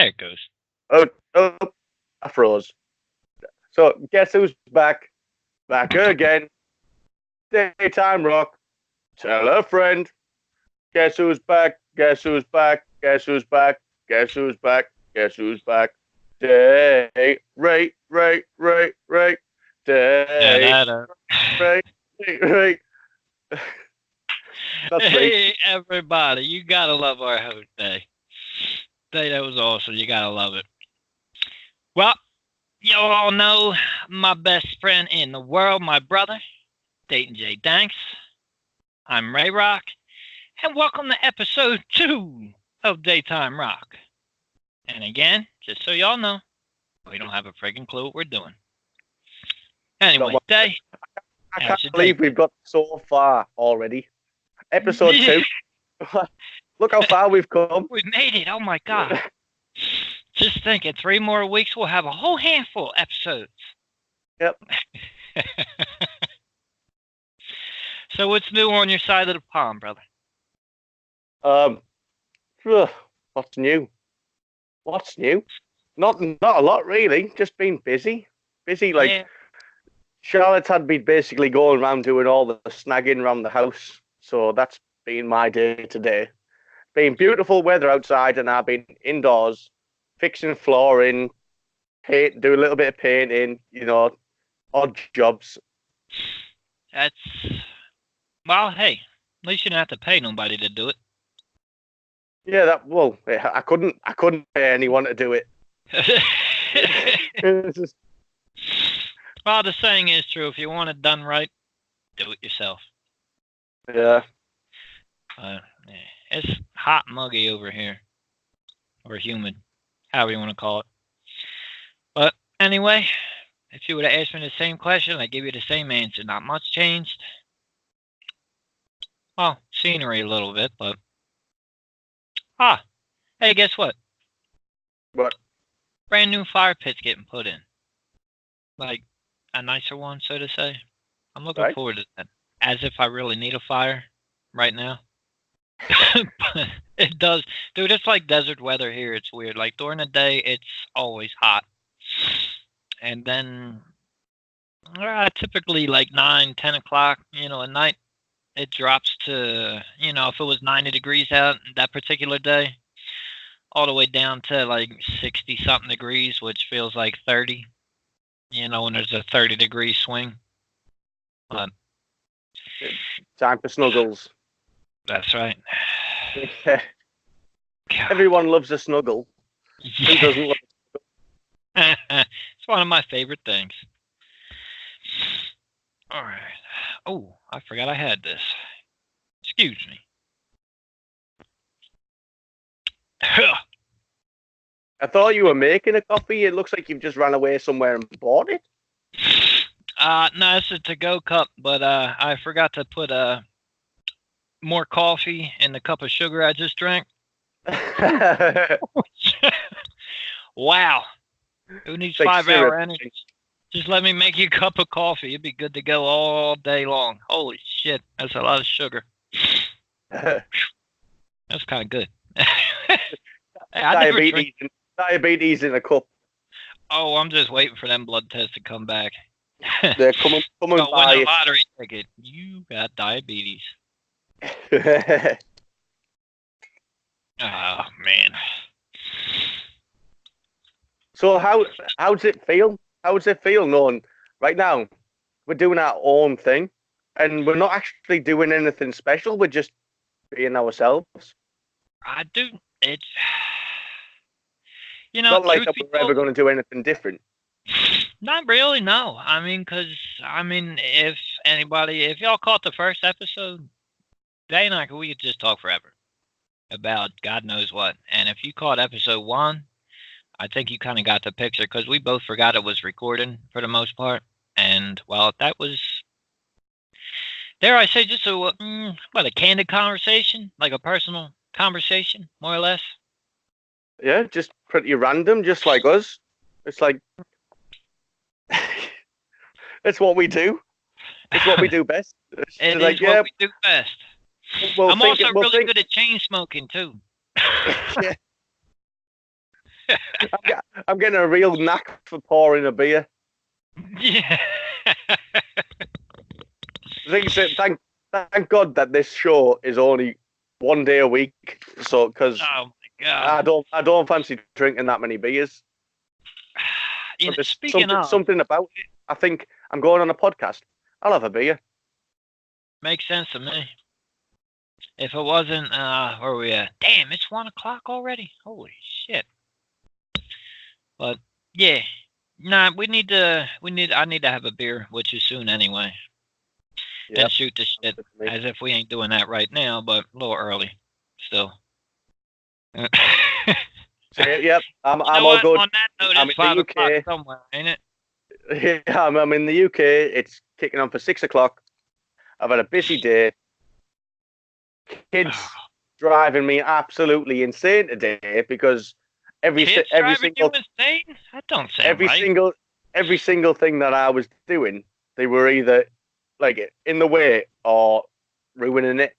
There it goes. Oh, oh, I froze. So, guess who's back? Back again. Daytime Rock. Tell a friend. Guess who's back? Guess who's back? Guess who's back? Guess who's back? Guess who's back? Day, right. Day, Da-da-da. right. That's me. Hey, everybody. You got to love our host day. Day, that was awesome. You got to love it. Well, you all know my best friend in the world, my brother, Dayton J. Danks. I'm Ray Rock, and welcome to episode 2 of Daytime Rock. And again, just so y'all know, we don't have a friggin' clue what we're doing. Anyway, Day. I can't believe we've got so far already. Episode 2. Look how far we've come. We made it. Oh my God. Just think, in 3 more weeks, we'll have a whole handful of episodes. Yep. So what's new on your side of the pond, brother? What's new? What's new? Not a lot, really. Just been busy. Yeah. Charlotte had been basically going around doing all the snagging around the house. So that's been my day today. Been beautiful weather outside, and I've been indoors fixing flooring, do a little bit of painting, odd jobs. That's, well, hey, at least you don't have to pay nobody to do it. Yeah, I couldn't pay anyone to do it. Well, the saying is true. If you want it done right, do it yourself. Yeah. It's hot and muggy over here. Or humid. However you want to call it. But anyway, if you would have asked me the same question, I'd give you the same answer. Not much changed. Well, scenery a little bit, but... Hey, guess what? What? Brand new fire pit's getting put in. Like, a nicer one, so to say. I'm looking forward to that. As if I really need a fire right now. It does. Dude, it's like desert weather here. It's weird. Like, during the day, it's always hot. And then, typically like 9, 10 o'clock, at night, it drops to, if it was 90 degrees out that particular day, all the way down to like 60-something degrees, which feels like 30, when there's a 30-degree swing. But time for snuggles. That's right. Everyone loves a snuggle. Who doesn't love a snuggle? It's one of my favorite things. All right. Oh, I forgot I had this. Excuse me. I thought you were making a coffee. It looks like you've just ran away somewhere and bought it. No, it's a to-go cup, but I forgot to put more coffee in the cup of sugar I just drank. Wow. Who needs 5-hour energy? Just let me make you a cup of coffee. It'd be good to go all day long. Holy shit, that's a lot of sugar. That's kind of good. Diabetes in a cup. Oh, I'm just waiting for them blood tests to come back. They're coming win a by. Lottery ticket. You got diabetes. Oh, man. So how does it feel? How does it feel knowing right now we're doing our own thing and we're not actually doing anything special, we're just being ourselves? I do. It's... not like we're ever going to do anything different. Not really, no. If y'all caught the first episode, Day and I, we could just talk forever about God knows what. And if you caught episode 1, I think you kind of got the picture, because we both forgot it was recording for the most part. And, well, that was, dare I say, just a candid conversation, like a personal conversation, more or less. Yeah, just pretty random, just like us. It's like, it's what we do. It's what we do best. It is what we do best. I'm also really good at chain smoking, too. Yeah. I'm getting a real knack for pouring a beer. Yeah. Thank God that this show is only 1 day a week. So, because Oh my God. I don't fancy drinking that many beers. But there's Speaking of, something about it. I think I'm going on a podcast. I'll have a beer. makes sense to me. If it wasn't, where are we at? Damn, it's 1 o'clock already. Holy shit. But yeah, nah, I need to have a beer, which is soon anyway. Yeah. Then shoot the shit as if we ain't doing that right now, but a little early still. So, yep, I'm all what? good. On that note, I'm it's in the 5 o'clock UK. somewhere, ain't it? Yeah, I'm in the UK. It's kicking on for 6 o'clock. I've had a busy day. Kids driving me absolutely insane today because every Kids single driving you insane? That don't sound every single thing that I was doing, they were either like in the way or ruining it.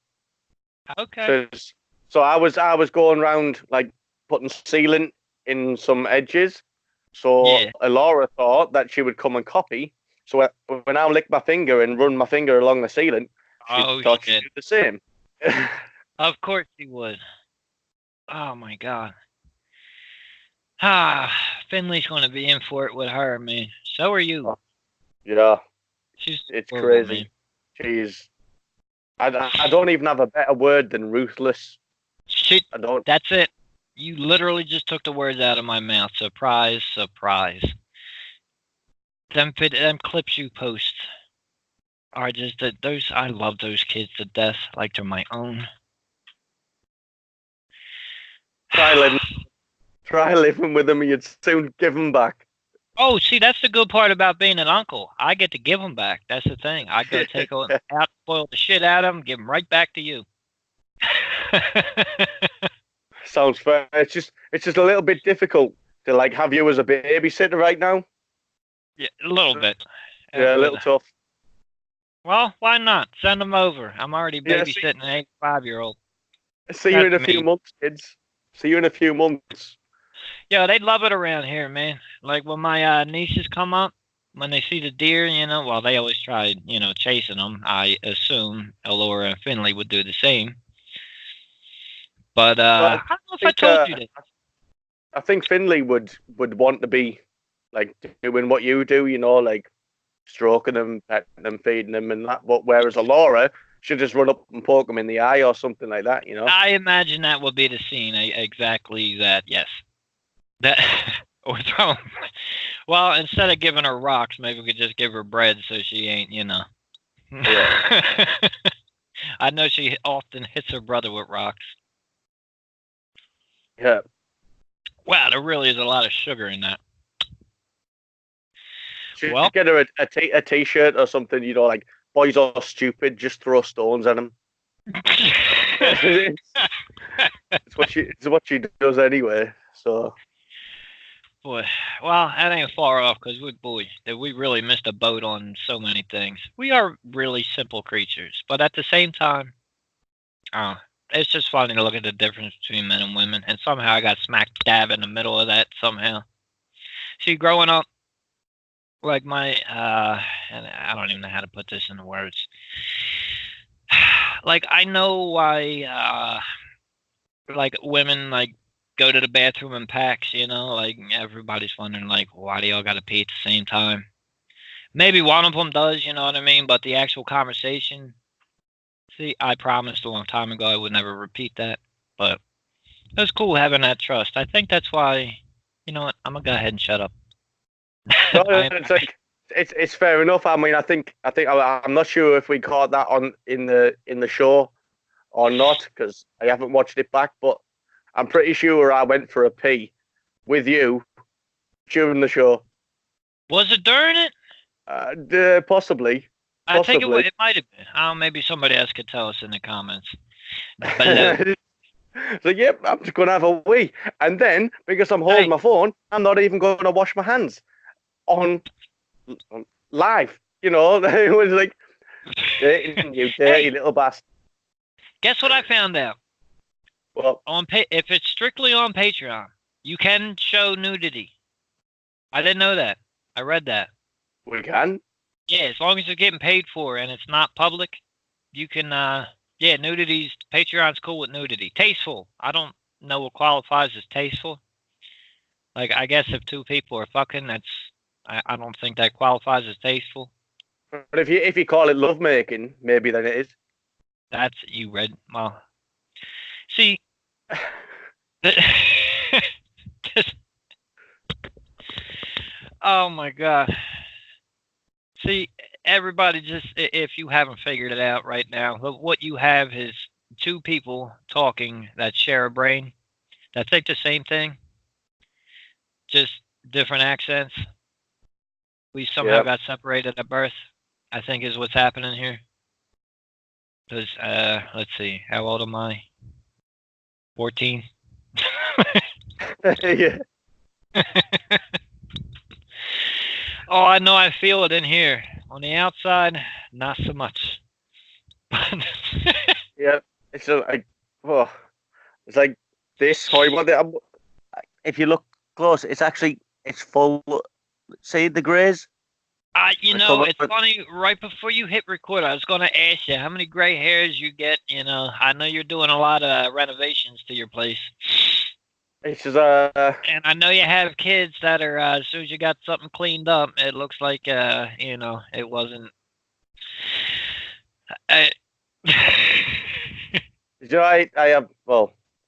Okay. So I was going around like putting sealant in some edges. So Yeah. Laura thought that she would come and copy. So when I lick my finger and run my finger along the sealant, she thought she'd do the same. Of course she would. Oh my God. Ah, Finley's going to be in for it with her, man. So are you. Yeah, It's horrible, crazy. Man. She's. I don't even have a better word than ruthless. Shit. I don't. That's it. You literally just took the words out of my mouth. Surprise, surprise. Them clips you post are just those. I love those kids to death, like they're my own. Try living with them, and you'd soon give them back. Oh, see, that's the good part about being an uncle. I get to give them back. That's the thing. I go take them out, spoil the shit out of them, give them right back to you. Sounds fair. It's just a little bit difficult to like have you as a babysitter right now. Yeah, a little bit. Yeah, a little tough. Well, why not? Send them over. I'm already babysitting an 85-year-old. See you in a few months, kids. See you in a few months. Yeah, they love it around here, man. Like when my nieces come up, when they see the deer, well, they always try, chasing them. I assume Elora and Finley would do the same. But I don't know if I told you this. I think Finley would want to be like doing what you do, like stroking them, petting them, feeding them, and that. But whereas Elora should just run up and poke them in the eye or something like that, I imagine that would be the scene. Exactly that. Yes. That or throw. Well, instead of giving her rocks, maybe we could just give her bread so she ain't, Yeah. I know she often hits her brother with rocks. Yeah. Wow, there really is a lot of sugar in that. Should get her a t-shirt or something, like boys are stupid, just throw stones at them. It's what she does anyway. So. Boy, well, that ain't far off because we really missed a boat on so many things. We are really simple creatures, but at the same time, it's just funny to look at the difference between men and women, and somehow I got smack dab in the middle of that somehow. See, growing up, like and I don't even know how to put this into words. Like I know why, like women like go to the bathroom in packs, like everybody's wondering like why do y'all gotta pee at the same time? Maybe one of them does, you know what I mean? But the actual conversation, see, I promised a long time ago I would never repeat that. But it was cool having that trust. I think that's why, you know what, I'm gonna go ahead and shut up. No, it's fair enough. I mean, I think I'm not sure if we caught that on in the show or not because I haven't watched it back, but I'm pretty sure I went for a pee with you during the show. Was it during it? Possibly. I think it might have been. Maybe somebody else could tell us in the comments. So, yep, I'm just going to have a wee. And then, because I'm holding my phone, I'm not even going to wash my hands on live. It was like, you dirty little bastard. Guess what I found out? Well, if it's strictly on Patreon, You can show nudity. I didn't know that. I read that. We can. Yeah, as long as it's getting paid for and it's not public, you can. Yeah, nudity's Patreon's cool with nudity. Tasteful. I don't know what qualifies as tasteful. Like, I guess if two people are fucking, I don't think that qualifies as tasteful. But if you call it lovemaking, maybe then it is. That's you read. Well, see, oh my god. See, everybody, just if you haven't figured it out right now, what you have is two people talking that share a brain that think the same thing, just different accents. We somehow got separated at birth, I think is what's happening here. Because, let's see, how old am I? 14? Yeah. Oh, I know I feel it in here. On the outside, not so much. Yeah, it's like, oh, it's like this. If you look close, it's full. See the greys? You know, it's funny. Right before you hit record, I was going to ask you how many gray hairs you get. You know, I know you're doing a lot of renovations to your place. It's just and I know you have kids that are as soon as you got something cleaned up, it looks like you know, it wasn't. You know, I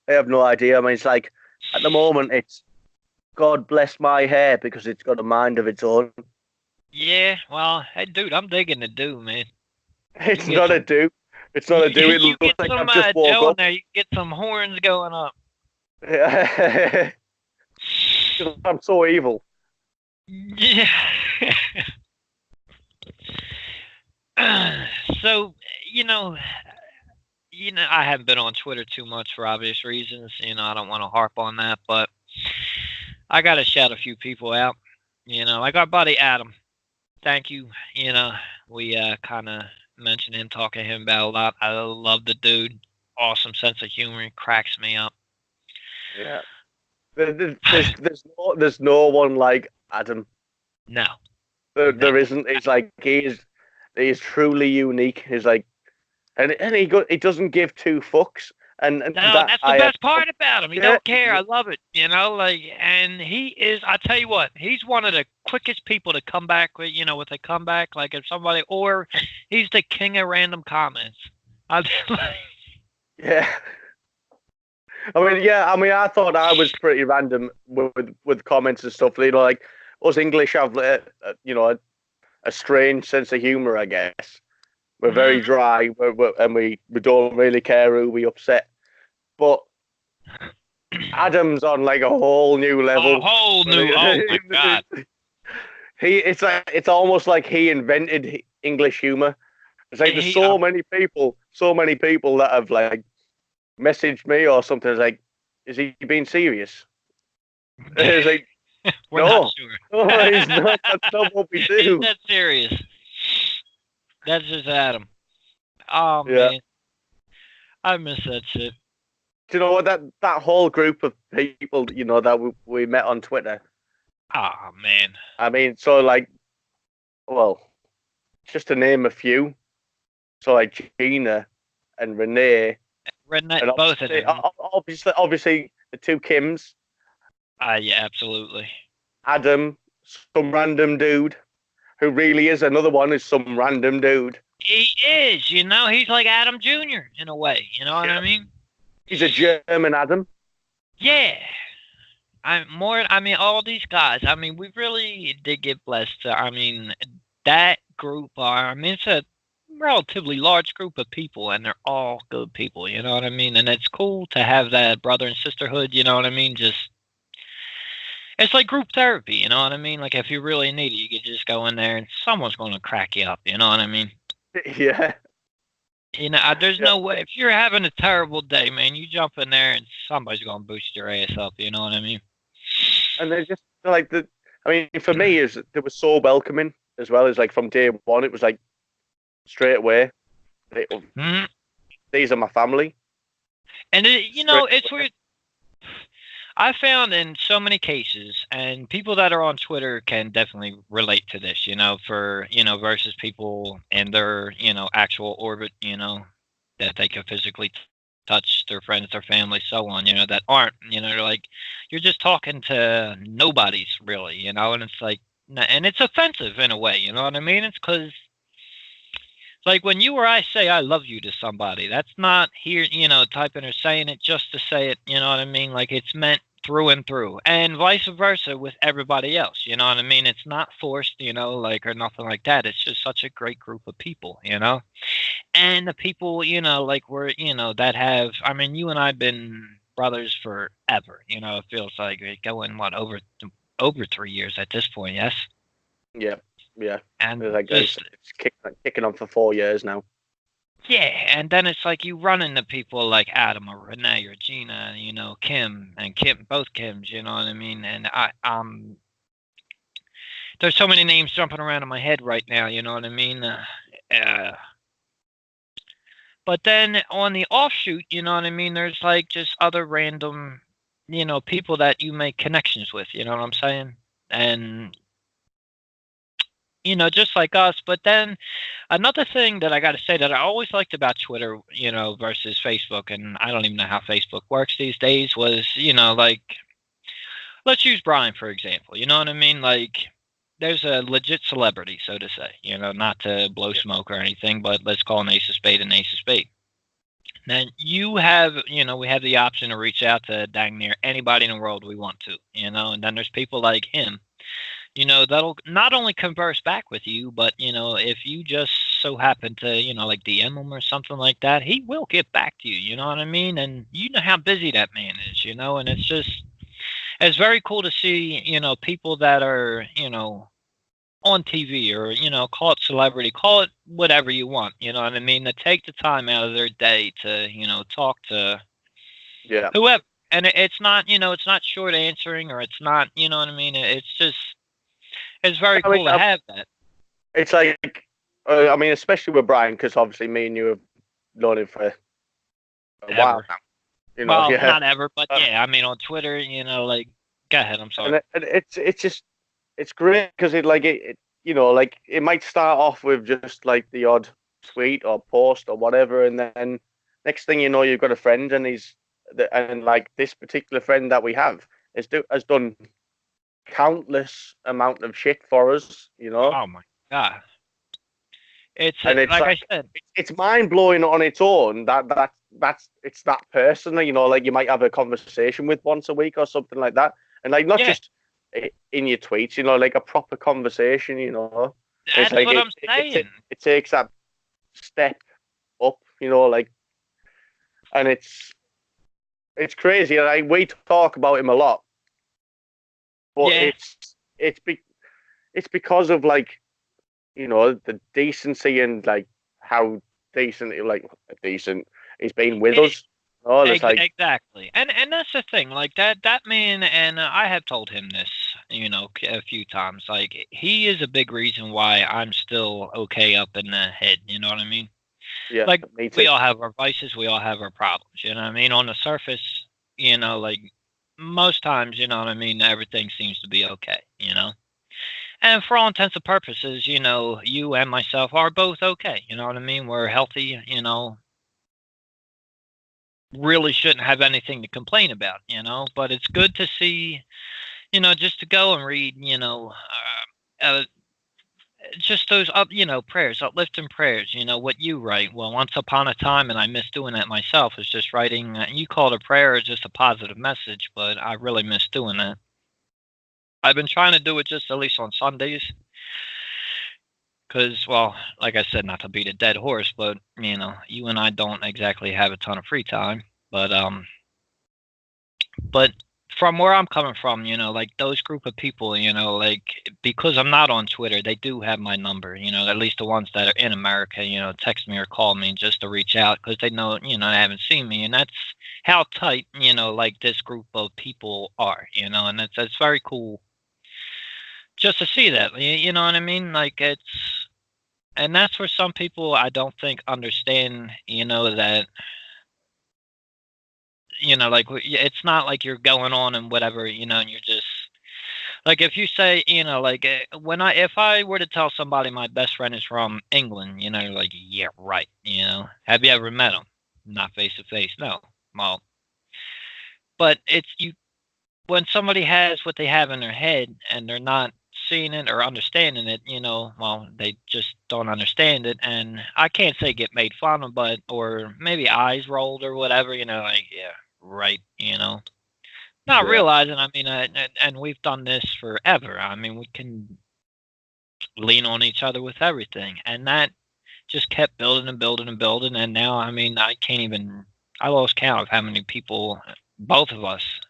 have no idea. I mean, it's like at the moment it's God bless my hair because it's got a mind of its own. Yeah, well, hey, dude, I'm digging the do, man. It's not a do. It's not a do. It looks like I've just woke up. There, you get some horns going up. Yeah. I'm so evil. Yeah. So, you know, I haven't been on Twitter too much for obvious reasons. You know, I don't want to harp on that, but I got to shout a few people out. You know, like our buddy Adam. Thank you. You know, we kind of mentioned him, talking to him about a lot. I love the dude. Awesome sense of humor. He cracks me up. Yeah. There's no one like Adam. No. There isn't. It's like he is truly unique. He's like, and he doesn't give two fucks. And no, that's the best part about him. He don't care. I love it. You know, like, and he is. I tell you what, he's one of the quickest people to come back with. You know, with a comeback, like if somebody, or he's the king of random comments. Yeah. I mean, I thought I was pretty random with comments and stuff. You know, like us English have, you know, a strange sense of humor, I guess. We're very dry, and we don't really care who we upset. But Adam's on like a whole new level. A whole new. Oh my god. It's almost like he invented English humor. It's like there's so many people that have like messaged me or something. It's like, is he being serious? It's like, we're not sure. No, he's not. That's not what we do. He's not serious. That's just Adam. Oh yeah. Man, I miss that shit. Do you know what, that whole group of people, you know, that we met on Twitter? Oh man. I mean, so like, well, just to name a few. So like Gina and Renee. And both of them. Obviously, the two Kims. Yeah, absolutely. Adam, some random dude, who really is another one, is some random dude. He is, you know, he's like Adam Jr. in a way, you know what I mean? He's a German Adam. Yeah. All these guys, I mean, we really did get blessed. I mean, that group it's a relatively large group of people, and they're all good people, you know what I mean? And it's cool to have that brother and sisterhood, you know what I mean? It's like group therapy, you know what I mean? Like if you really need it, you could just go in there and someone's going to crack you up, you know what I mean? Yeah. You know, there's no way. If you're having a terrible day, man, you jump in there and somebody's going to boost your ass up, you know what I mean? And they're just like, for me, they were so welcoming as well. As like from day one, it was like straight away. These are my family. And, it's weird. I found in so many cases, and people that are on Twitter can definitely relate to this, for, versus people in their, actual orbit, that they can physically touch their friends, their family, so on, that aren't, they're like, you're just talking to nobodies really, and it's like, and it's offensive in a way, you know what I mean? It's because like when you or I say I love you to somebody, that's not here, typing or saying it just to say it, you know what I mean? Like it's meant through and through. And vice versa with everybody else, you know what I mean? It's not forced, like or nothing like that. It's just such a great group of people. And the people, like we're, that have I mean, you and I've been brothers forever, it feels like we're going over 3 years at this point, yes? Yeah, yeah. And Like just it's kicking on for 4 years now. yeah, and then it's like you run into people like Adam or Renee or Gina, Kim and Kim, both Kims, you know what I mean? And there's so many names jumping around in my head right now, you know what I mean? Uh, but then on the offshoot, you know what I mean? There's like just other random, people that you make connections with, you know what I'm saying? And just like us. But then another thing that I got to say that I always liked about Twitter, versus Facebook, and I don't even know how Facebook works these days, was, like, let's use Brian, for example. You know what I mean? Like, there's a legit celebrity, so to say, not to blow smoke or anything, but let's call an ace of spade an ace of spade. Then we have the option to reach out to dang near anybody in the world we want to, and then there's people like him that'll not only converse back with you, but, if you just so happen to, like DM him or something like that, he will get back to you, you know what I mean? And you know how busy that man is, and it's very cool to see, people that are, on TV or, call it celebrity, call it whatever you want, you know what I mean? To take the time out of their day to, talk to whoever. And it's not, it's not short answering or it's not, you know what I mean? It's very cool to have that. It's like, I mean, especially with Brian, because obviously me and you have known him for a while now. Well, not ever, but yeah, I mean, on Twitter, like, go ahead, I'm sorry. And it's great because it it might start off with just like the odd tweet or post or whatever, and then next thing you know, you've got a friend, and like this particular friend that we have has done countless amount of shit for us, Oh my god! It's like I said, it's mind blowing on its own. It's that person. Like you might have a conversation with once a week or something like that, and like not just in your tweets, like a proper conversation. That's like what I'm saying. It takes that step up, like, and it's crazy. Like we talk about him a lot. But it's because of like, the decency and like how decent he's been with us. Exactly, and that's the thing. Like that man, and I have told him this, a few times. Like he is a big reason why I'm still okay up in the head. You know what I mean? Yeah. Like we all have our vices, we all have our problems. You know what I mean? On the surface, like most times, you know what I mean, everything seems to be okay, And for all intents and purposes, you and myself are both okay, you know what I mean? We're healthy, really shouldn't have anything to complain about, but it's good to see, just to go and read, just those prayers, uplifting prayers, what you write. Well, once upon a time, and I miss doing that myself, is just writing, you call it a prayer or just a positive message, but I really miss doing that. I've been trying to do it just at least on Sundays. Because, well, like I said, not to beat a dead horse, but, you and I don't exactly have a ton of free time. But from where I'm coming from, like those group of people, like because I'm not on Twitter, they do have my number, at least the ones that are in America, text me or call me just to reach out because they know, they haven't seen me. And that's how tight, like this group of people are, and it's very cool just to see that, you know what I mean? Like and that's where some people I don't think understand, that like it's not like you're going on and whatever, and you're just like if you say, like if I were to tell somebody my best friend is from England, like yeah, right, have you ever met him? Not face to face, no. Well, but it's you when somebody has what they have in their head and they're not seeing it or understanding it, well, they just don't understand it. And I can't say get made fun of, but, or maybe eyes rolled or whatever, like, yeah, right, not Yeah. realizing, I mean, and we've done this forever. I mean, we can lean on each other with everything. And that just kept building and building and building. And now, I mean, I lost count of how many people, both of us,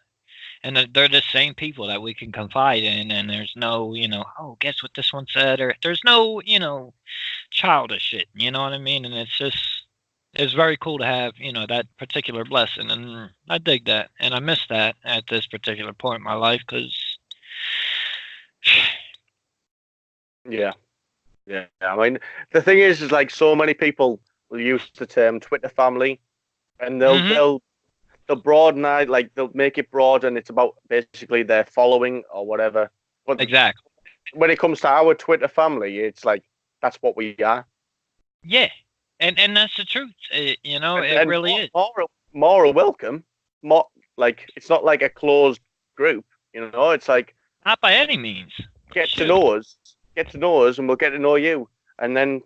and they're the same people that we can confide in, and there's no, oh, guess what this one said, or there's no, childish shit, you know what I mean? And it's very cool to have, that particular blessing, and I dig that, and I miss that at this particular point in my life, because Yeah. Yeah. I mean, the thing is like so many people will use the term Twitter family, and they'll broaden out, like they'll make it broad, and it's about basically their following or whatever. But exactly, when it comes to our Twitter family, it's like that's what we are. yeah, and that's the truth, it And really is. More welcome. More like it's not like a closed group. It's like Not by any means. get to know us, and we'll get to know you, and then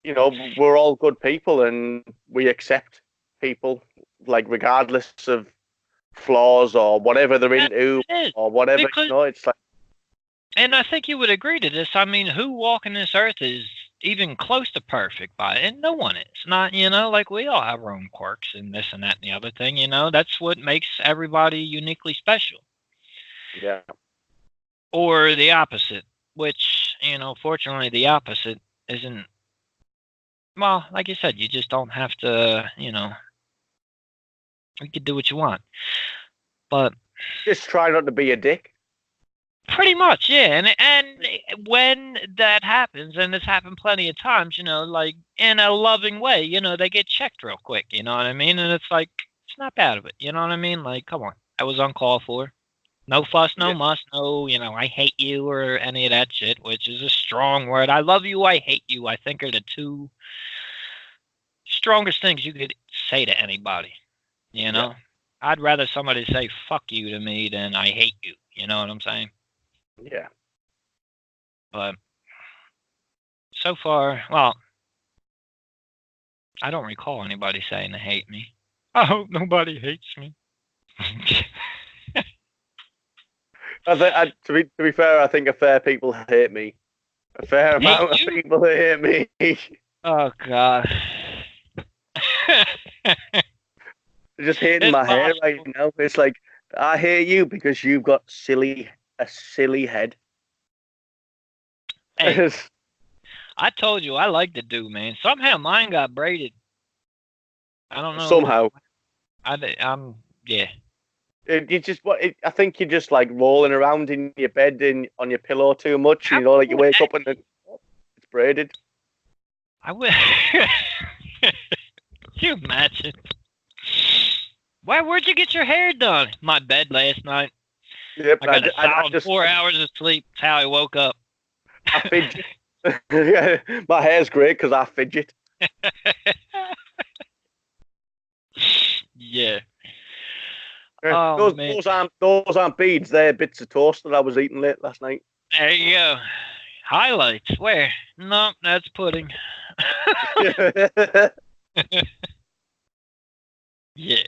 we're all good people, and we accept people like regardless of flaws or whatever they're into or whatever. Because, It's like, and I think you would agree to this. I mean, who walking this earth is even close to perfect by it? And no one is. Not, like we all have our own quirks and this and that and the other thing, That's what makes everybody uniquely special. yeah, Or the opposite, which, fortunately the opposite isn't, well, like you said, you just don't have to, you can do what you want. But just try not to be a dick. pretty much, yeah. And when that happens, and it's happened plenty of times, like in a loving way, they get checked real quick, you know what I mean? And it's like, it's not bad of it, you know what I mean? Like, come on, that was uncalled for. No fuss, no muss, no, I hate you or any of that shit, which is a strong word. I love you, I hate you, I think are the two strongest things you could say to anybody, Yeah. I'd rather somebody say fuck you to me than I hate you, you know what I'm saying? Yeah. But so far, well, I don't recall anybody saying they hate me. I hope nobody hates me. To be fair, I think a fair people hate me. A fair amount of people hate me. Oh God. They're just hating my hair right now. It's like I hate you because you've got a silly head. Hey, I told you I like to do, man. Somehow mine got braided. I don't know. Somehow. Yeah. I think you're just like rolling around in your bed on your pillow too much. Like you wake up and it's braided. I would. You imagine? Where'd you get your hair done? My bed last night. Yep, I got a solid 4 hours of sleep. That's how I woke up. I fidget. My hair's great because I fidget. Yeah. Those aren't beads. They're bits of toast that I was eating late last night. There you go. Highlights. Where? No, that's pudding. Yeah.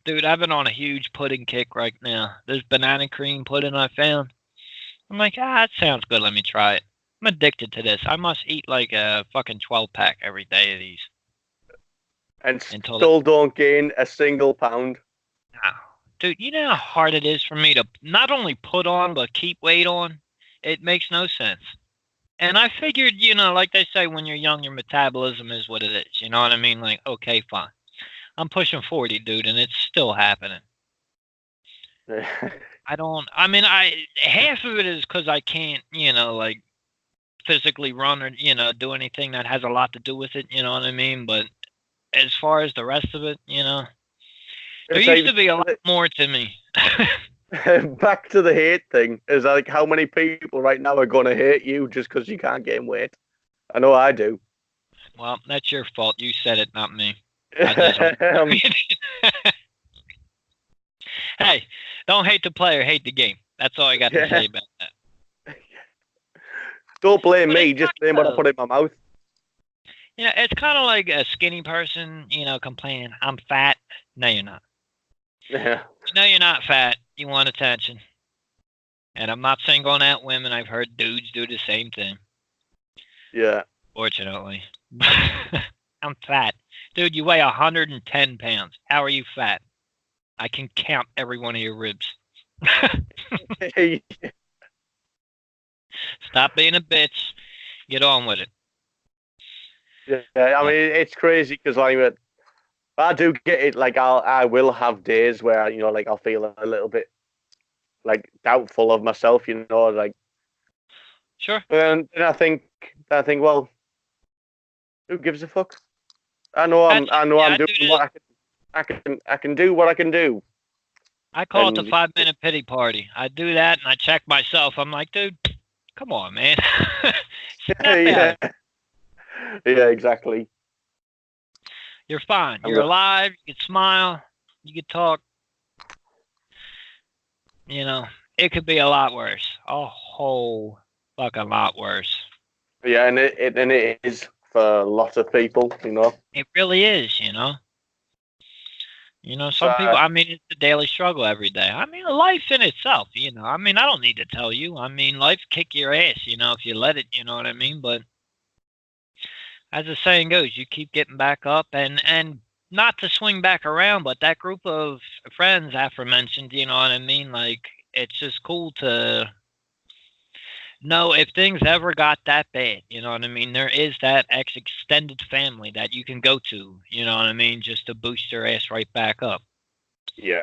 Dude, I've been on a huge pudding kick right now. There's banana cream pudding I found. I'm like, that sounds good. Let me try it. I'm addicted to this. I must eat like a fucking 12-pack every day of these. And still don't gain a single pound. No. Dude, you know how hard it is for me to not only put on, but keep weight on? It makes no sense. And I figured, like they say, when you're young, your metabolism is what it is. You know what I mean? Like, okay, fine. I'm pushing 40, dude, and it's still happening. Half of it is because I can't, like physically run or, do anything that has a lot to do with it. You know what I mean? But as far as the rest of it, there It's used to like be a lot more to me. back to the hate thing. Is like how many people right now are going to hate you just because you can't gain weight? I know I do. Well, that's your fault. You said it, not me. I deserve it. Hey, don't hate the player, hate the game. That's all I got to say about that. Don't blame me, just blame what I put in my mouth. It's kind of like a skinny person, complaining, I'm fat. No, you're not. Yeah. No, you're not fat. You want attention. And I'm not singling out women. I've heard dudes do the same thing. Yeah. Fortunately. I'm fat. Dude, you weigh 110 pounds. How are you fat? I can count every one of your ribs. Stop being a bitch. Get on with it. Yeah, I mean, it's crazy because like, I do get it. Like, I will have days where like I'll feel a little bit like doubtful of myself. Like. Sure. And I think, well, who gives a fuck? I know I'm doing what I can do what I can do. I call it the 5-minute pity party. I do that and I check myself. I'm like, dude, come on, man. Yeah. Yeah, exactly. You're fine. You're alive. You can smile. You can talk. It could be a lot worse. A whole fucking lot worse. Yeah, and it is for a lot of people, It really is, some people, I mean, it's a daily struggle every day. I mean, life in itself, I mean, I don't need to tell you. I mean, life kick your ass, if you let it, you know what I mean? But as the saying goes, you keep getting back up and not to swing back around, but that group of friends aforementioned, you know what I mean? Like, it's just cool to know if things ever got that bad, you know what I mean? There is that extended family that you can go to, you know what I mean? Just to boost your ass right back up. Yeah.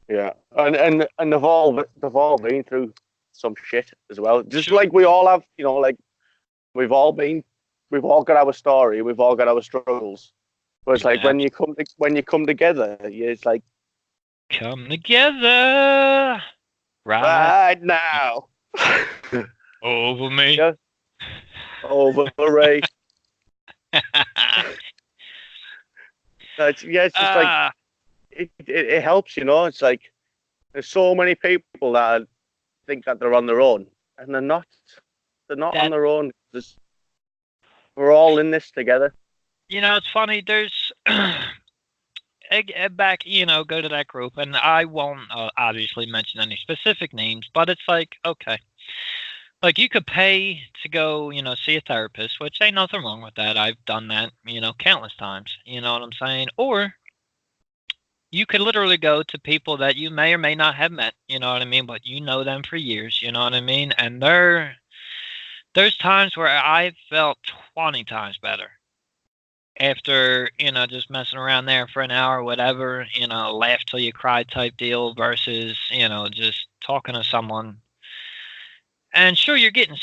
Yeah. And they've all been through some shit as well. Just like we all have, like we've all got our story, we've all got our struggles. But it's like when you come together, it's like come together right now. Over me. Yeah. Over Ray. It's just like it helps, It's like there's so many people that think that they're on their own, and they're not. They're not on their own. We're all in this together. It's funny. There's back, go to that group, and I won't obviously mention any specific names, but it's like, okay. Like, you could pay to go, see a therapist, which ain't nothing wrong with that. I've done that, countless times. You know what I'm saying? Or you could literally go to people that you may or may not have met, you know what I mean? But you know them for years, you know what I mean? And there's times where I felt 20 times better after, just messing around there for an hour or whatever, laugh till you cry type deal versus, just talking to someone. And sure, you're getting,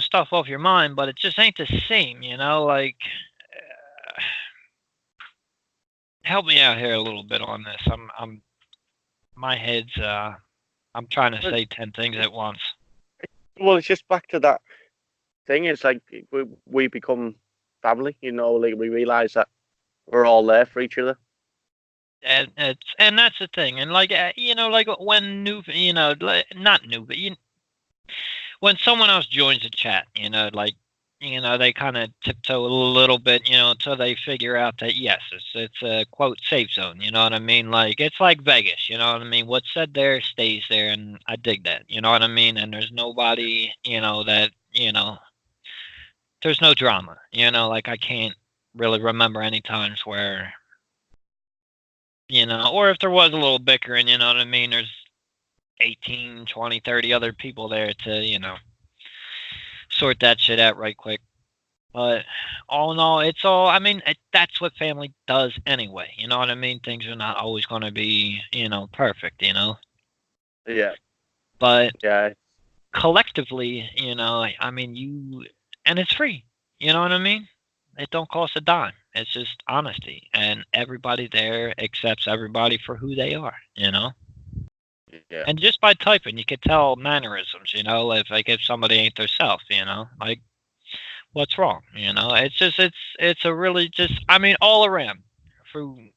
stuff off your mind, but it just ain't the same, like, help me out here a little bit on this. My head's, I'm trying to say 10 things at once. Well, it's just back to that thing. It's like we become family, like we realize that we're all there for each other. And that's the thing. And like, like when not new, but when someone else joins the chat, like, they kind of tiptoe a little bit, until they figure out that, yes, it's a, quote, safe zone, you know what I mean? Like, it's like Vegas, you know what I mean? What's said there stays there, and I dig that, you know what I mean? And there's nobody, that, there's no drama, like I can't really remember any times where, or if there was a little bickering, you know what I mean? There's 18, 20, 30 other people there to, sort that shit out right quick. But all in all, it's all, I mean, that's what family does anyway. You know what I mean? Things are not always going to be, perfect, Yeah. But yeah, collectively, I mean, and it's free. You know what I mean? It don't cost a dime. It's just honesty, and everybody there accepts everybody for who they are, you know. Yeah. And just by typing, you could tell mannerisms, you know, if somebody ain't their self, you know, like what's wrong, you know. It's a really just, I mean, all around, through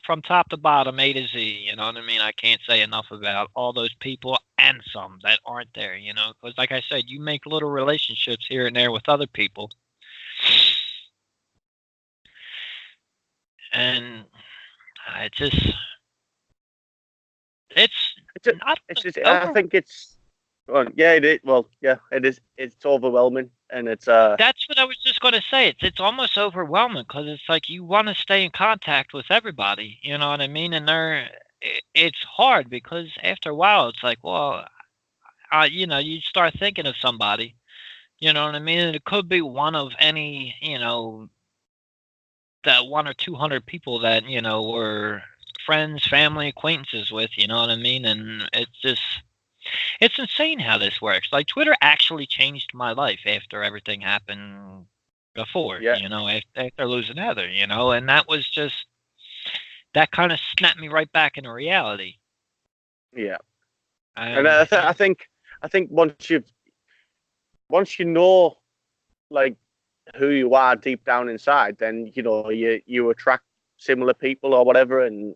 from top to bottom, A to Z. You know what I mean? I can't say enough about all those people and some that aren't there. You know, because like I said, you make little relationships here and there with other people, and it just it's not It's just, I over. think it's, well, yeah, it is. Well, yeah, it is. It's overwhelming, and it's That's what I was just going to say. It's almost overwhelming because it's like you want to stay in contact with everybody. You know what I mean? And it's hard because after a while, it's like, well, you know, you start thinking of somebody. You know what I mean? And it could be one of any, you know, that 1 or 200 people that you know were friends, family, acquaintances with. You know what I mean? And it's insane how this works. Like Twitter actually changed my life after everything happened before, yeah, you know, after losing Heather, you know, and that was just that kind of snapped me right back into reality. yeah. And And I think once you know, like, who you are deep down inside, then you know you attract similar people or whatever, and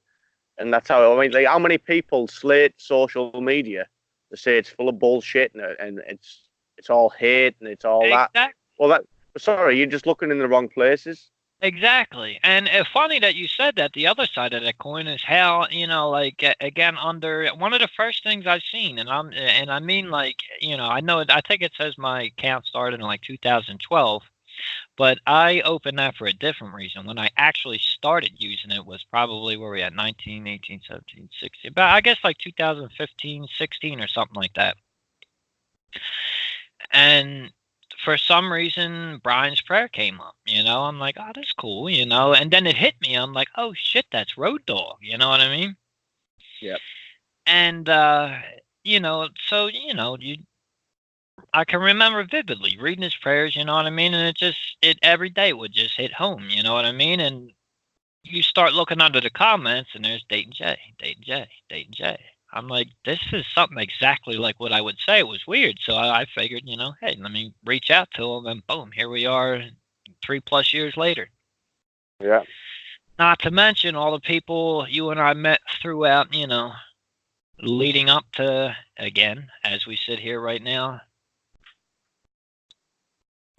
that's how, I mean, like, how many people slate social media to say it's full of bullshit, and it's all hate and it's all that. exactly. Well, that, sorry, you're just looking in the wrong places. Exactly. And funny that you said that. The other side of that coin is how, you know, like again, under one of the first things I've seen, and I mean, like, you know, I know I think it says my account started in like 2012, but I opened that for a different reason. When I actually started using it was probably where we at 19, 18, 17, 16, but I guess like 2015, 16 or something like that. And for some reason, Brian's prayer came up. You know, I'm like, oh, that's cool. You know, and then it hit me. I'm like, oh shit, that's Road Dogg. You know what I mean? Yeah, And you know, so you know, I can remember vividly reading his prayers. You know what I mean? And it every day would just hit home. You know what I mean? And you start looking under the comments, and there's Dayton J, Dayton J, Dayton J. I'm like, this is something exactly like what I would say. It was weird. So I figured, you know, hey, let me reach out to him, and boom, here we are 3+ years later. yeah. Not to mention all the people you and I met throughout, you know, leading up to, again, as we sit here right now.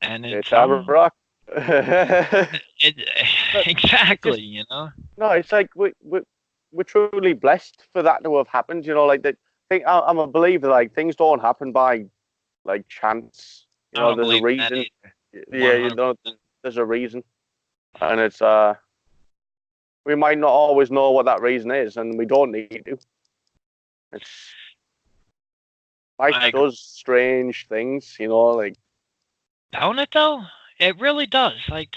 And It's rock. it, But exactly, just, you know. no, it's like we're truly blessed for that to have happened. You know, like that. I'm a believer. Like, things don't happen by, like, chance. You I know, don't there's a believe in that reason. either. Yeah, you 100%. know, there's a reason, and it's we might not always know what that reason is, and we don't need to. It's life I agree. does strange things, you know, like, Don't it though? It really does. Like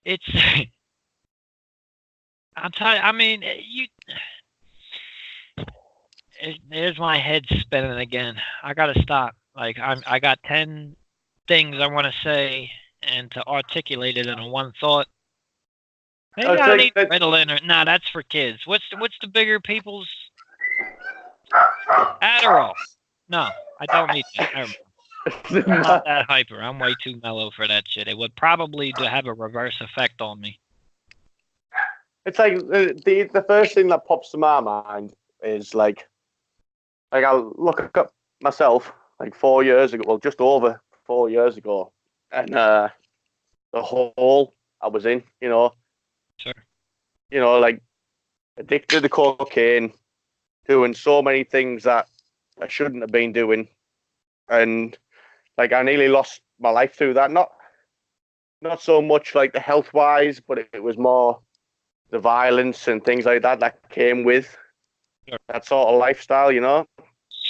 it's. I'm telling. I mean, there's my head spinning again. I gotta stop. Like I got 10 things I want to say, and to articulate it in a one thought. Maybe I I think need that Ritalin or nah. That's for kids. What's the bigger people's Adderall? No, I don't need that. I'm not that hyper. I'm way too mellow for that shit. It would probably have a reverse effect on me. it's like the first thing that pops to my mind is like I'll look up myself like 4 years ago, well, just over 4 years ago, and the hole I was in, Sure. like, addicted to cocaine, doing so many things that I shouldn't have been doing, and like I nearly lost my life through that. Not so much like the health wise, but it was more the violence and things like that that came with Sure. that sort of lifestyle.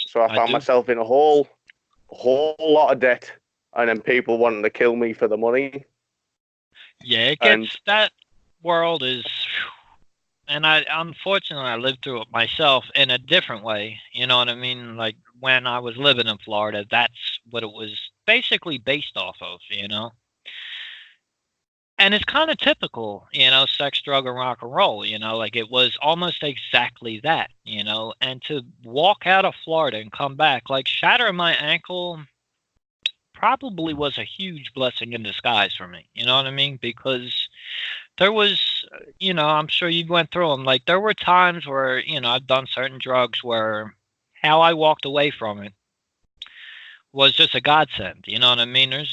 So I I found do. myself in a whole lot of debt, and then people wanting to kill me for the money. Yeah, it And gets that world is, and I unfortunately I lived through it myself in a different way. You know what I mean? Like when I was living in Florida, that's what it was basically based off of. You know, And it's kind of typical, sex, drug, and rock and roll, like it was almost exactly that, and to walk out of Florida and come back, like shattering my ankle probably was a huge blessing in disguise for me. You know what I mean? Because there was, I'm sure you went through them. Like there were times where, I've done certain drugs where how I walked away from it was just a godsend. You know what I mean?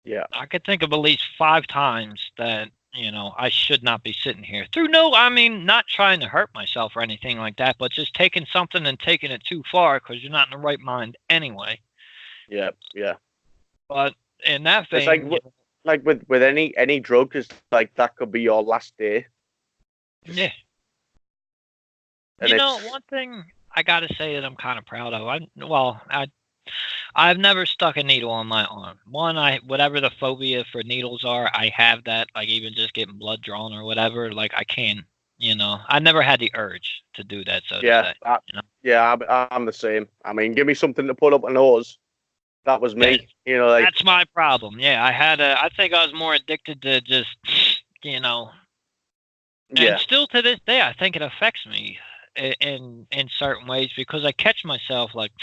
Yeah. I could think of at least 5 times that, I should not be sitting here. Not trying to hurt myself or anything like that, but just taking something and taking it too far because you're not in the right mind anyway. Yeah. Yeah. But in that It's vein, like with any drug, is like that could be your last day. yeah. And One thing I gotta say that I'm kind of proud of. I've never stuck a needle on my arm. Whatever the phobia for needles are, I have that. Like even just getting blood drawn or whatever. Like I can, I never had the urge to do that. So to say, yeah, I'm the same. I mean, give me something to put up a nose. That was me. That's my problem. Yeah, I think I was more addicted to just, and still to this day, I think it affects me in certain ways because I catch myself like,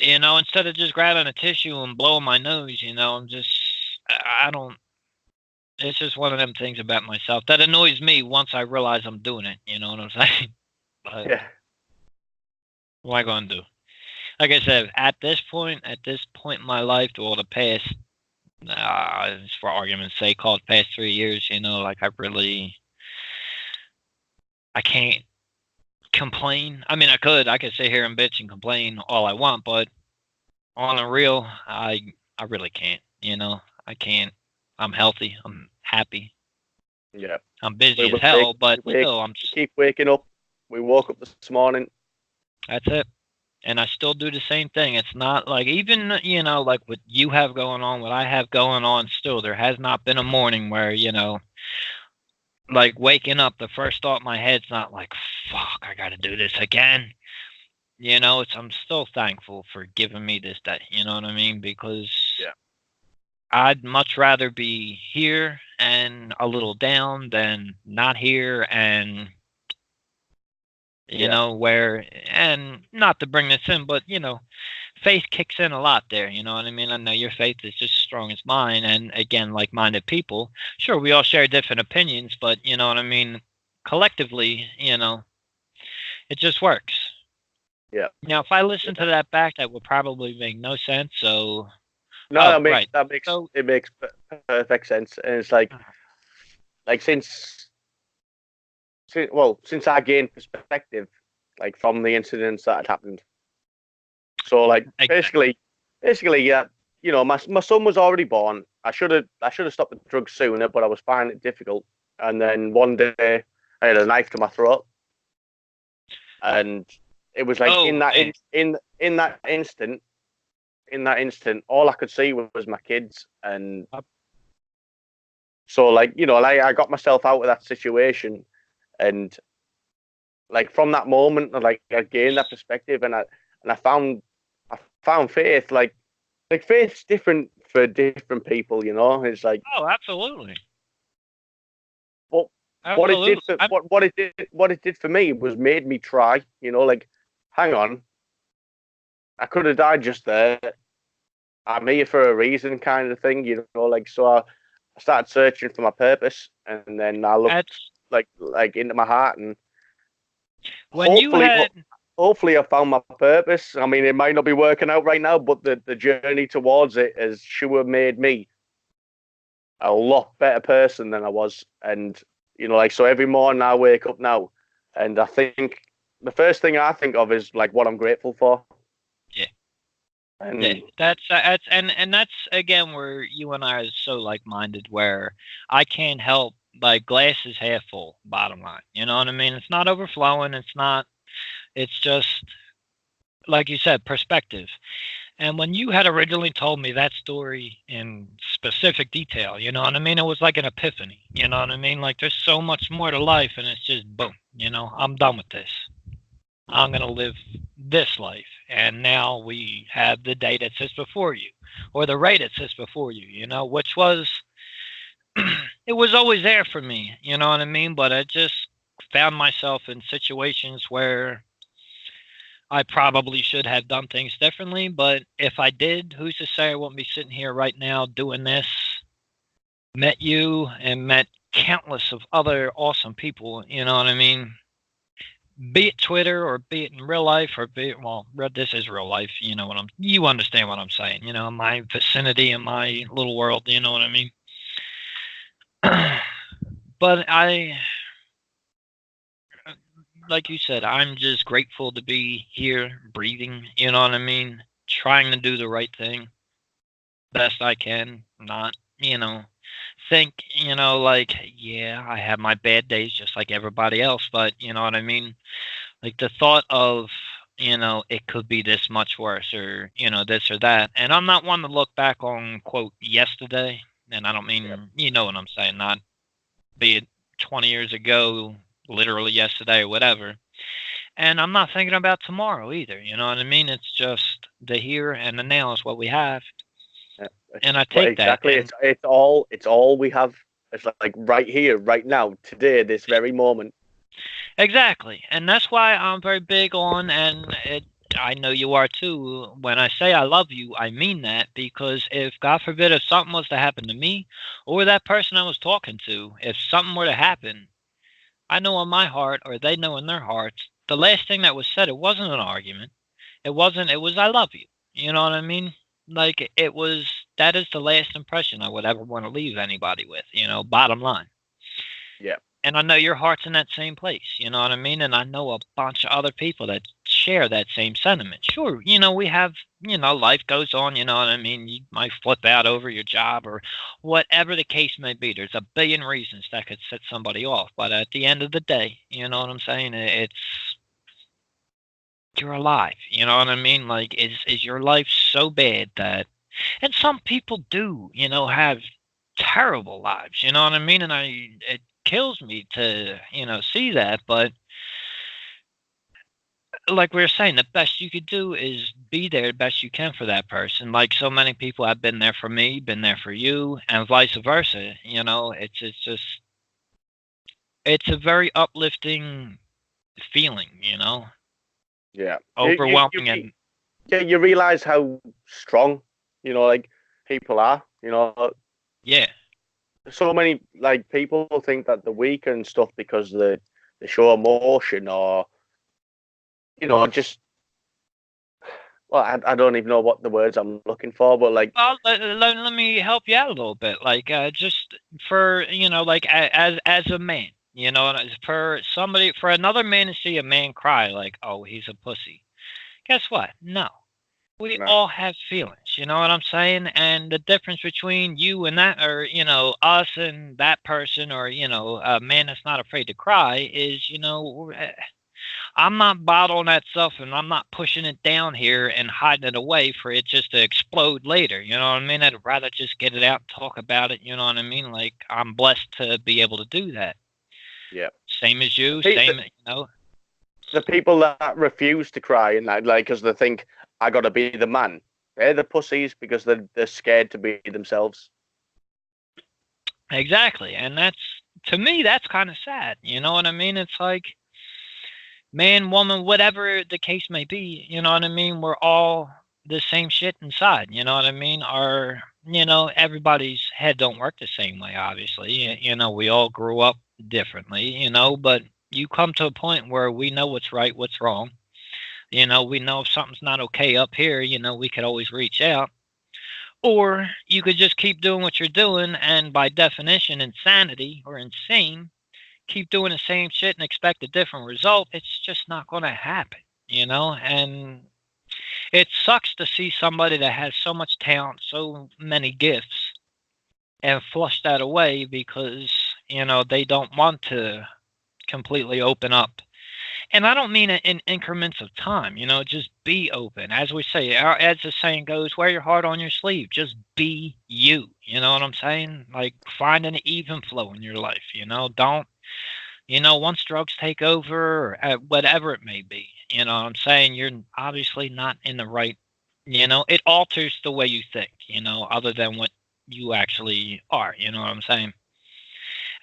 instead of just grabbing a tissue and blowing my nose, I don't. It's just one of them things about myself that annoys me once I realize I'm doing it. You know what I'm saying? But yeah. what am I gonna do? Like I said, at this point in my life, through the past, for argument's sake, call it past 3 years, like I can't complain. I mean, I could sit here and bitch and complain all I want, but on a real, I really can't, I can't. I'm healthy. I'm happy. Yeah. I'm busy as hell, but still, I'm just keep waking up. We woke up this morning. That's it. And I still do the same thing. It's not like even, like what you have going on, what I have going on still, there has not been a morning where, like waking up, the first thought in my head's not like, fuck, I got to do this again. I'm still thankful for giving me this day. You know what I mean? Because I'd much rather be here and a little down than not here and and not to bring this in, but faith kicks in a lot there. You know what I mean? I know your faith is just as strong as mine, and again, like-minded people. Sure, we all share different opinions, but you know what I mean. Collectively, it just works. Yeah. Now, if I listen to that back, that would probably make no sense. So. No, it makes perfect sense, and it's like since I gained perspective, like from the incidents that had happened. So like basically, yeah, my son was already born. I should have stopped the drugs sooner, but I was finding it difficult. And then one day I had a knife to my throat, and it was like in that instant, all I could see was my kids, and so like I got myself out of that situation. And like from that moment, like I gained that perspective, and I found faith. Like faith's different for different people, It's like absolutely. But what it did for me was made me try. Like hang on, I could have died just there. I'm here for a reason, kind of thing, Like so, I started searching for my purpose, and then I looked like into my heart, and hopefully I found my purpose. I mean, it might not be working out right now, but the journey towards it has sure made me a lot better person than I was. And so every morning I wake up now, and I think the first thing I think of is like what I'm grateful for. And that's again where you and I are so like-minded, where I can't help, like, glass is half full, bottom line. You know what I mean? It's not overflowing. It's just, like you said, perspective. And when you had originally told me that story in specific detail, you know what I mean? It was like an epiphany. You know what I mean? Like there's so much more to life, and it's just boom. I'm done with this. I'm going to live this life. and now we have the day that sits before you, or the ray that sits before you, which was, it was always there for me, you know what I mean? But I just found myself in situations where I probably should have done things differently, but if I did, who's to say I wouldn't be sitting here right now doing this, met you, and met countless of other awesome people, you know what I mean? Be it Twitter or be it in real life or be it, well, this is real life, you understand what I'm saying, my vicinity and my little world, you know what I mean? But like you said, I'm just grateful to be here, breathing, you know what I mean? Trying to do the right thing best I can, not, think, like, yeah, I have my bad days just like everybody else, but you know what I mean? Like the thought of, it could be this much worse or, this or that. And I'm not one to look back on, quote, yesterday. And I don't mean, Yep. you know what I'm saying, not be it 20 years ago, literally yesterday or whatever. And I'm not thinking about tomorrow either. You know what I mean? It's just the here and the now is what we have. Yeah. And I Well, take that. exactly. And It's all we have. It's like right here, right now, today, this very moment. exactly. And that's why I'm very big on, I know you are too. When I say I love you, I mean that because if, God forbid, if something was to happen to me or that person I was talking to, if something were to happen, I know in my heart, or they know in their hearts, the last thing that was said, it wasn't an argument. It was, I love you. You know what I mean? Like, it was, that is the last impression I would ever want to leave anybody with, bottom line. Yeah. And I know your heart's in that same place, you know what I mean? And I know a bunch of other people that share that same sentiment. Sure, we have, life goes on, you know what I mean? You might flip out over your job or whatever the case may be. There's a billion reasons that could set somebody off. But at the end of the day, you know what I'm saying? It's, you're alive. You know what I mean? Like, is your life so bad that, and some people do, have terrible lives. You know what I mean? And it kills me to, see that. But like we were saying, the best you could do is be there the best you can for that person. Like so many people have been there for me, been there for you, and vice versa. It's just, it's a very uplifting feeling. Yeah. Overwhelming and You realize how strong, like people are. yeah. So many like people think that they're weak and stuff because they show emotion or just well, I don't even know what the words I'm looking for, but like Well, let me help you out a little bit. Like, just for, like, as a man, and for somebody, for another man to see a man cry, like, oh, he's a pussy. Guess what? No, we no, all have feelings. You know what I'm saying? And the difference between you and that, or us and that person, or a man that's not afraid to cry, is I'm not bottling that stuff and I'm not pushing it down here and hiding it away for it just to explode later. You know what I mean? I'd rather just get it out, talk about it. You know what I mean? Like, I'm blessed to be able to do that. yeah. Same as you, The, same, the people that refuse to cry and like because they think I got to be the man, they're the pussies because they're scared to be themselves. Exactly. And that's, to me, that's kind of sad. You know what I mean? It's like, man, woman, whatever the case may be, you know what I mean? We're all the same shit inside, you know what I mean? Everybody's head don't work the same way, obviously. We all grew up differently, but you come to a point where we know what's right, what's wrong. We know if something's not okay up here, we could always reach out. Or you could just keep doing what you're doing, and by definition, insanity or insane, keep doing the same shit and expect a different result. It's just not going to happen, And it sucks to see somebody that has so much talent, so many gifts, and flush that away because, they don't want to completely open up. And I don't mean it in increments of time, just be open. As we say, as the saying goes, wear your heart on your sleeve. Just be you. You know what I'm saying? Like, find an even flow in your life, don't, once drugs take over or whatever it may be, You know what I'm saying? You're obviously not in the right, it alters the way you think, other than what you actually are. You know what I'm saying?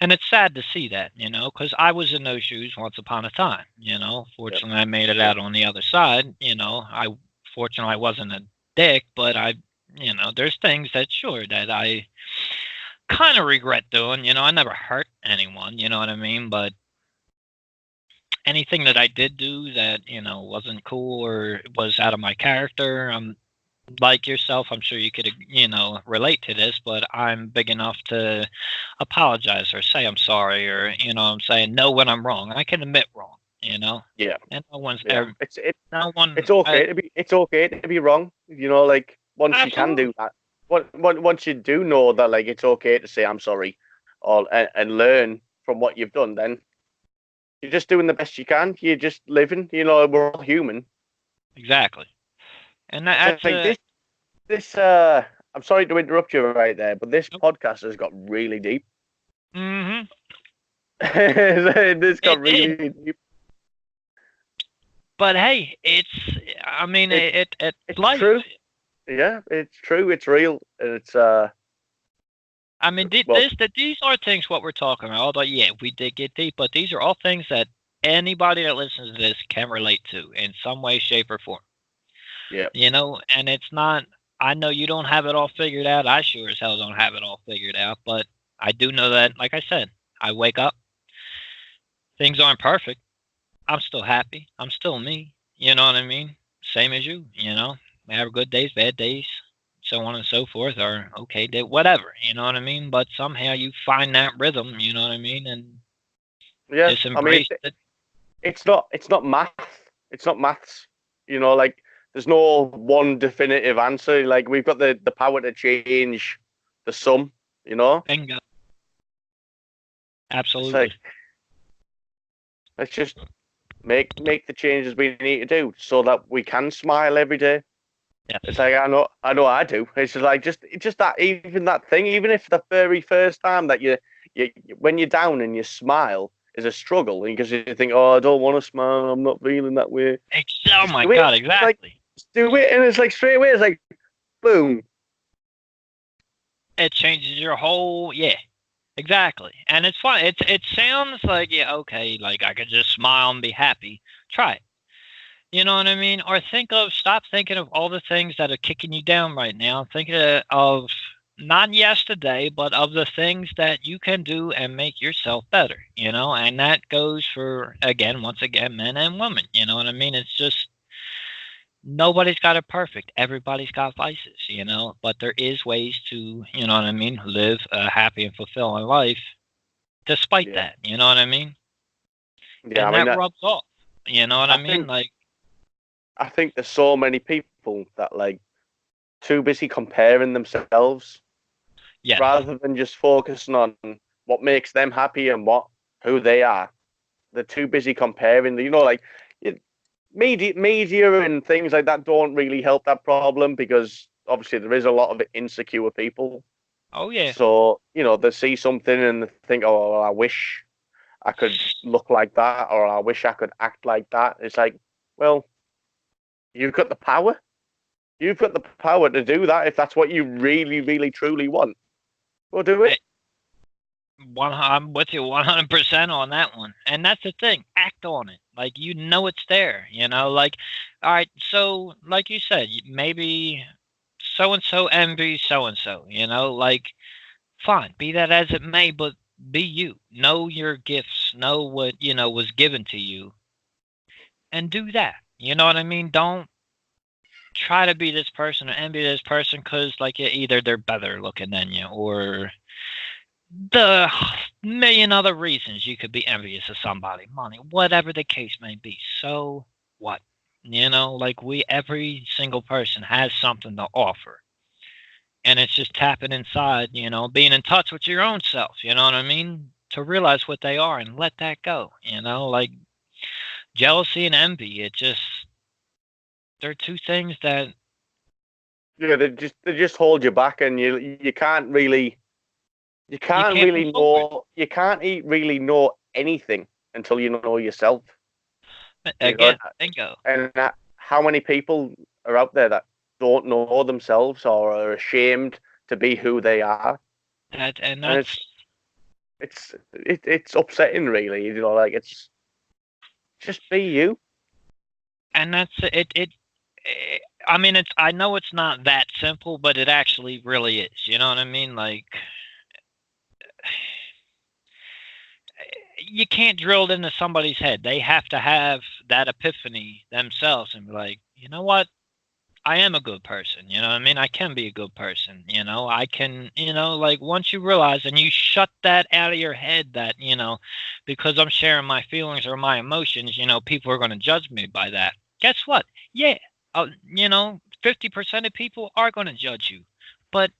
And it's sad to see that, because I was in those shoes once upon a time. Yep. Fortunately, I made it out on the other side. Fortunately I wasn't a dick, but there's things that sure that I kind of regret doing. I never hurt anyone. You know what I mean? But anything that I did do that wasn't cool or was out of my character, like yourself, I'm sure you could, relate to this, but I'm big enough to apologize or say I'm sorry or, I'm saying know when I'm wrong. I can admit wrong, Yeah. and no one's Yeah. ever, no one, It's okay to be. It's okay to be wrong. Like once you can absolutely, do that, once you do know that, like it's okay to say I'm sorry, or and learn from what you've done, then you're just doing the best you can. You're just living. We're all human. exactly. And So that's like a, this. I'm sorry to interrupt you right there, but this podcast has got really deep. mm-hmm, This got it did. really deep. But hey, I mean, It, it's it's life. true. Yeah, it's true. It's real. And it's I mean, well, these are things what we're talking about. Although, yeah, we did get deep, but these are all things that anybody that listens to this can relate to in some way, shape, or form. yeah, And it's not. I know you don't have it all figured out. I sure as hell don't have it all figured out, but I do know that, like I said, I wake up, things aren't perfect. I'm still happy. I'm still me. You know what I mean? Same as you. I have good days, bad days, so on and so forth, or okay day, whatever. You know what I mean? But somehow you find that rhythm. You know what I mean? And yeah. just I mean, embrace it. it's not math. It's not maths. Like there's no one definitive answer. Like we've got the power to change the sum. Bingo. It's Absolutely. like let's just make the changes we need to do so that we can smile every day. Yes. It's like I know I do. It's just like just that even that thing, even if the very first time that you when you're down and you smile is a struggle because you think, oh, I don't want to smile, I'm not feeling that way. Oh Just my do it. God! It's like Exactly. just do it, and it's like straight away, it's like boom. It changes your whole. Yeah. Exactly. And it's fun. It sounds like, yeah, okay, like I could just smile and be happy. Try it. You know what I mean? Or stop thinking of all the things that are kicking you down right now. Think of not yesterday, but of the things that you can do and make yourself better, and that goes for, again, once again, men and women. You know what I mean? It's just nobody's got it perfect. Everybody's got vices, but there is ways to, you know what I mean, live a happy and fulfilling life despite Yeah, that. You know what I mean? yeah. I And mean, that rubs off. You know what I I mean? think Like, I think there's so many people that like too busy comparing themselves yes. rather than just focusing on what makes them happy and who they are. They're too busy comparing. Like media and things like that don't really help that problem because obviously there is a lot of insecure people. Oh yeah. So they see something and they think, oh, well, I wish I could look like that, or I wish I could act like that. It's like, well, you've got the power. You've got the power to do that if that's what you really, really, truly want. Well, do it. I'm with you 100% on that one. And that's the thing. Act on it. Like, it's there. Like, all right. So, like you said, maybe so and so envy so and so. Like, fine, be that as it may, but be you. Know your gifts. Know what was given to you, and do that. You know what I mean? Don't try to be this person or envy this person because, like, either they're better looking than you, or the million other reasons you could be envious of somebody, money, whatever the case may be. So what? Like, every single person has something to offer. And it's just tapping inside, being in touch with your own self, you know what I mean? To realize what they are and let that go, like jealousy and envy. They're two things that Yeah, they just hold you back, and you can't really you you can't can't move really forward. know you can't really know anything until you know yourself. You know, Again, bingo. and how many people are out there that don't know themselves or are ashamed to be who they are? And And that's it's upsetting, really. You know, like it's just be you. and that's it. I mean, it's. I know it's not that simple, but it actually really is. You know what I mean? Like, you can't drill it into somebody's head. They have to have that epiphany themselves and be like, you know what? I am a good person. You know what I mean? I can be a good person. You know, I can, like once you realize and you shut that out of your head that, because I'm sharing my feelings or my emotions, people are going to judge me by that. Guess what? Yeah. 50% of people are going to judge you. But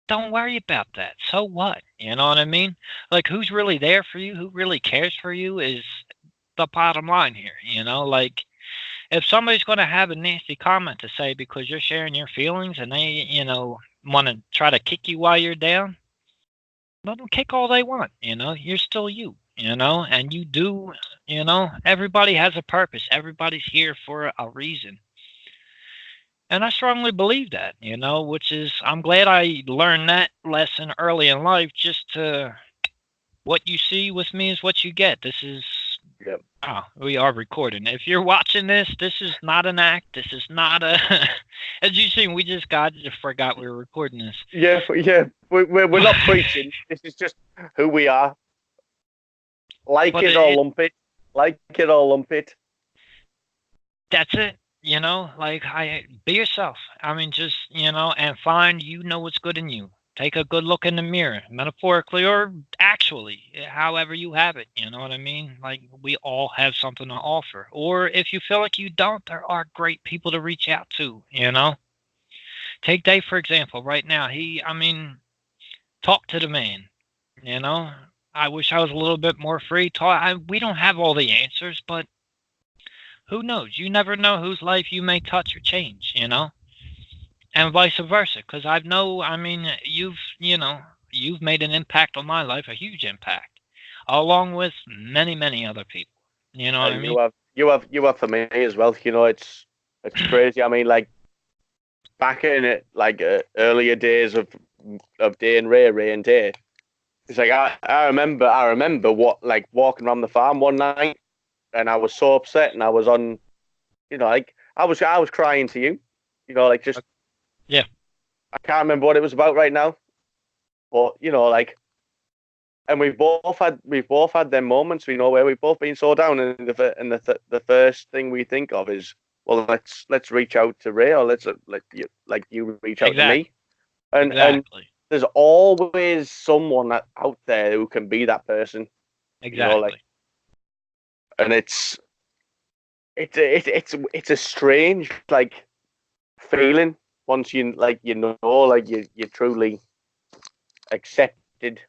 don't worry about that. So what? You know what I mean? Like, who's really there for you? Who really cares for you is the bottom line here. Like, if somebody's going to have a nasty comment to say because you're sharing your feelings and they, want to try to kick you while you're down, let them kick all they want. You're still you, and you do, everybody has a purpose. Everybody's here for a reason. And I strongly believe that, which is, I'm glad I learned that lesson early in life just to, what you see with me is what you get. This is, Yep. oh, we are recording. If you're watching this is not an act. This is not a, as you see, we just forgot we were recording this. Yeah, yeah. We're not preaching. This is just who we are. Like But it or lump it. Like it or lump it. That's it. Like, be yourself. I mean, just, and find, what's good in you. Take a good look in the mirror, metaphorically or actually, however you have it. You know what I mean? Like, we all have something to offer. Or if you feel like you don't, there are great people to reach out to, Take Dave, for example, right now. Talk to the man, I wish I was a little bit more free. We don't have all the answers, but who knows? You never know whose life you may touch or change, and vice versa. Because you've made an impact on my life, a huge impact, along with many, many other people. You know what I mean? You have for me as well. It's crazy. I mean, like back in it, like earlier days of Day and Ray and Day. It's like I remember what like walking around the farm one night, and I was so upset, and I was on, like I was crying to you, like just yeah. I can't remember what it was about right now, but like, and we've both had them moments, where we've both been so down, and the first thing we think of is, well, let's reach out to Ray, or let's let you reach out to me, and there's always someone out there who can be that person, Exactly. And it's a strange like feeling once you you're truly accepted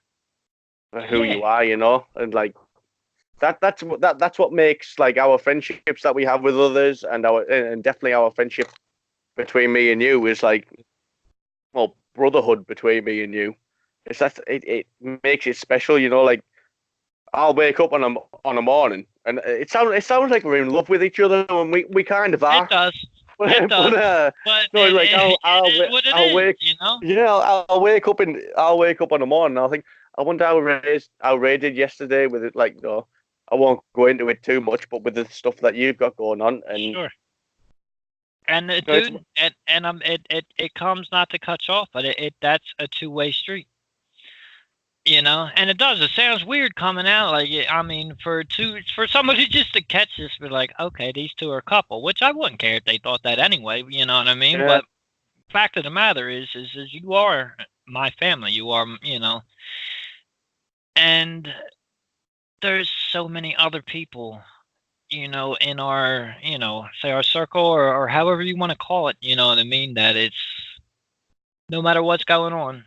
for who you are, and like that's what makes like our friendships that we have with others, and definitely our friendship between me and you is like, well, brotherhood between me and you. It's that it makes it special, like I'll wake up on a morning, and it sounds like we're in love with each other, and we kind of are. It does. It does. But no, like I'll wake, I'll wake up on the morning, and I'll think, I wonder how Ray did yesterday with it. Like, no, I won't go into it too much, but with the stuff that you've got going on, and sure. And dude, it comes, not to cut you off, but that's a two-way street. And it does. It sounds weird coming out. Like, for somebody just to catch this, be like, okay, these two are a couple, which I wouldn't care if they thought that anyway. You know what I mean? Yeah. But fact of the matter is you are my family. You are, and there's so many other people, in our, say our circle or however you want to call it. You know what I mean? That it's, no matter what's going on,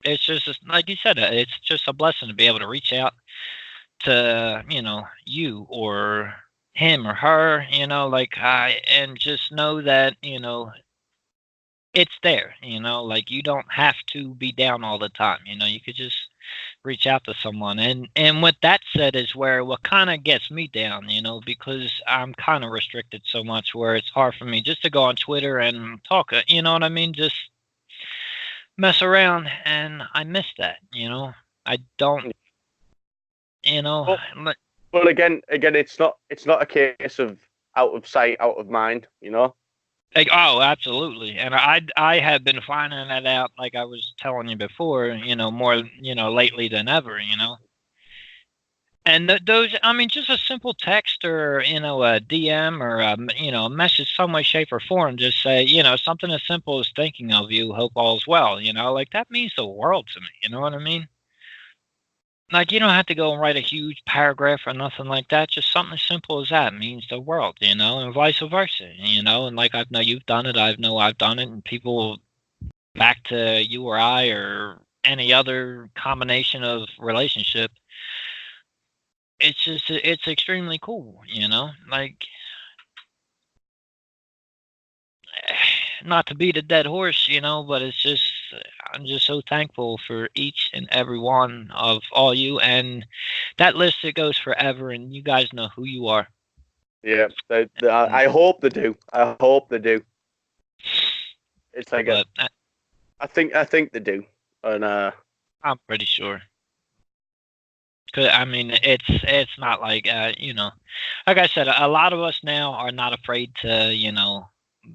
it's just like you said, it's just a blessing to be able to reach out to, you or him or her, and just know that, it's there, like you don't have to be down all the time. You could just reach out to someone. And with that said is where what kind of gets me down, because I'm kind of restricted so much where it's hard for me just to go on Twitter and talk, you know what I mean? Just mess around, and I miss that, I don't, Well, well, again, it's not a case of out of sight, out of mind, Like, oh, absolutely. And I have been finding that out, like I was telling you before, more, lately than ever. And those, I mean, just a simple text or, a DM or, a message some way, shape, or form, just say, something as simple as thinking of you, hope all's well, like that means the world to me. You know what I mean? Like, you don't have to go and write a huge paragraph or nothing like that. Just something as simple as that means the world, and vice versa, and like I know you've done it, I know I've done it, and people back to you or I or any other combination of relationship, it's extremely cool, like, not to beat a dead horse, but it's just, I'm just so thankful for each and every one of all you, and that list, it goes forever, and you guys know who you are. Yeah, I hope they do. I hope they do. It's like I think they do, and I'm pretty sure. Cause I mean, it's not like like I said, a lot of us now are not afraid to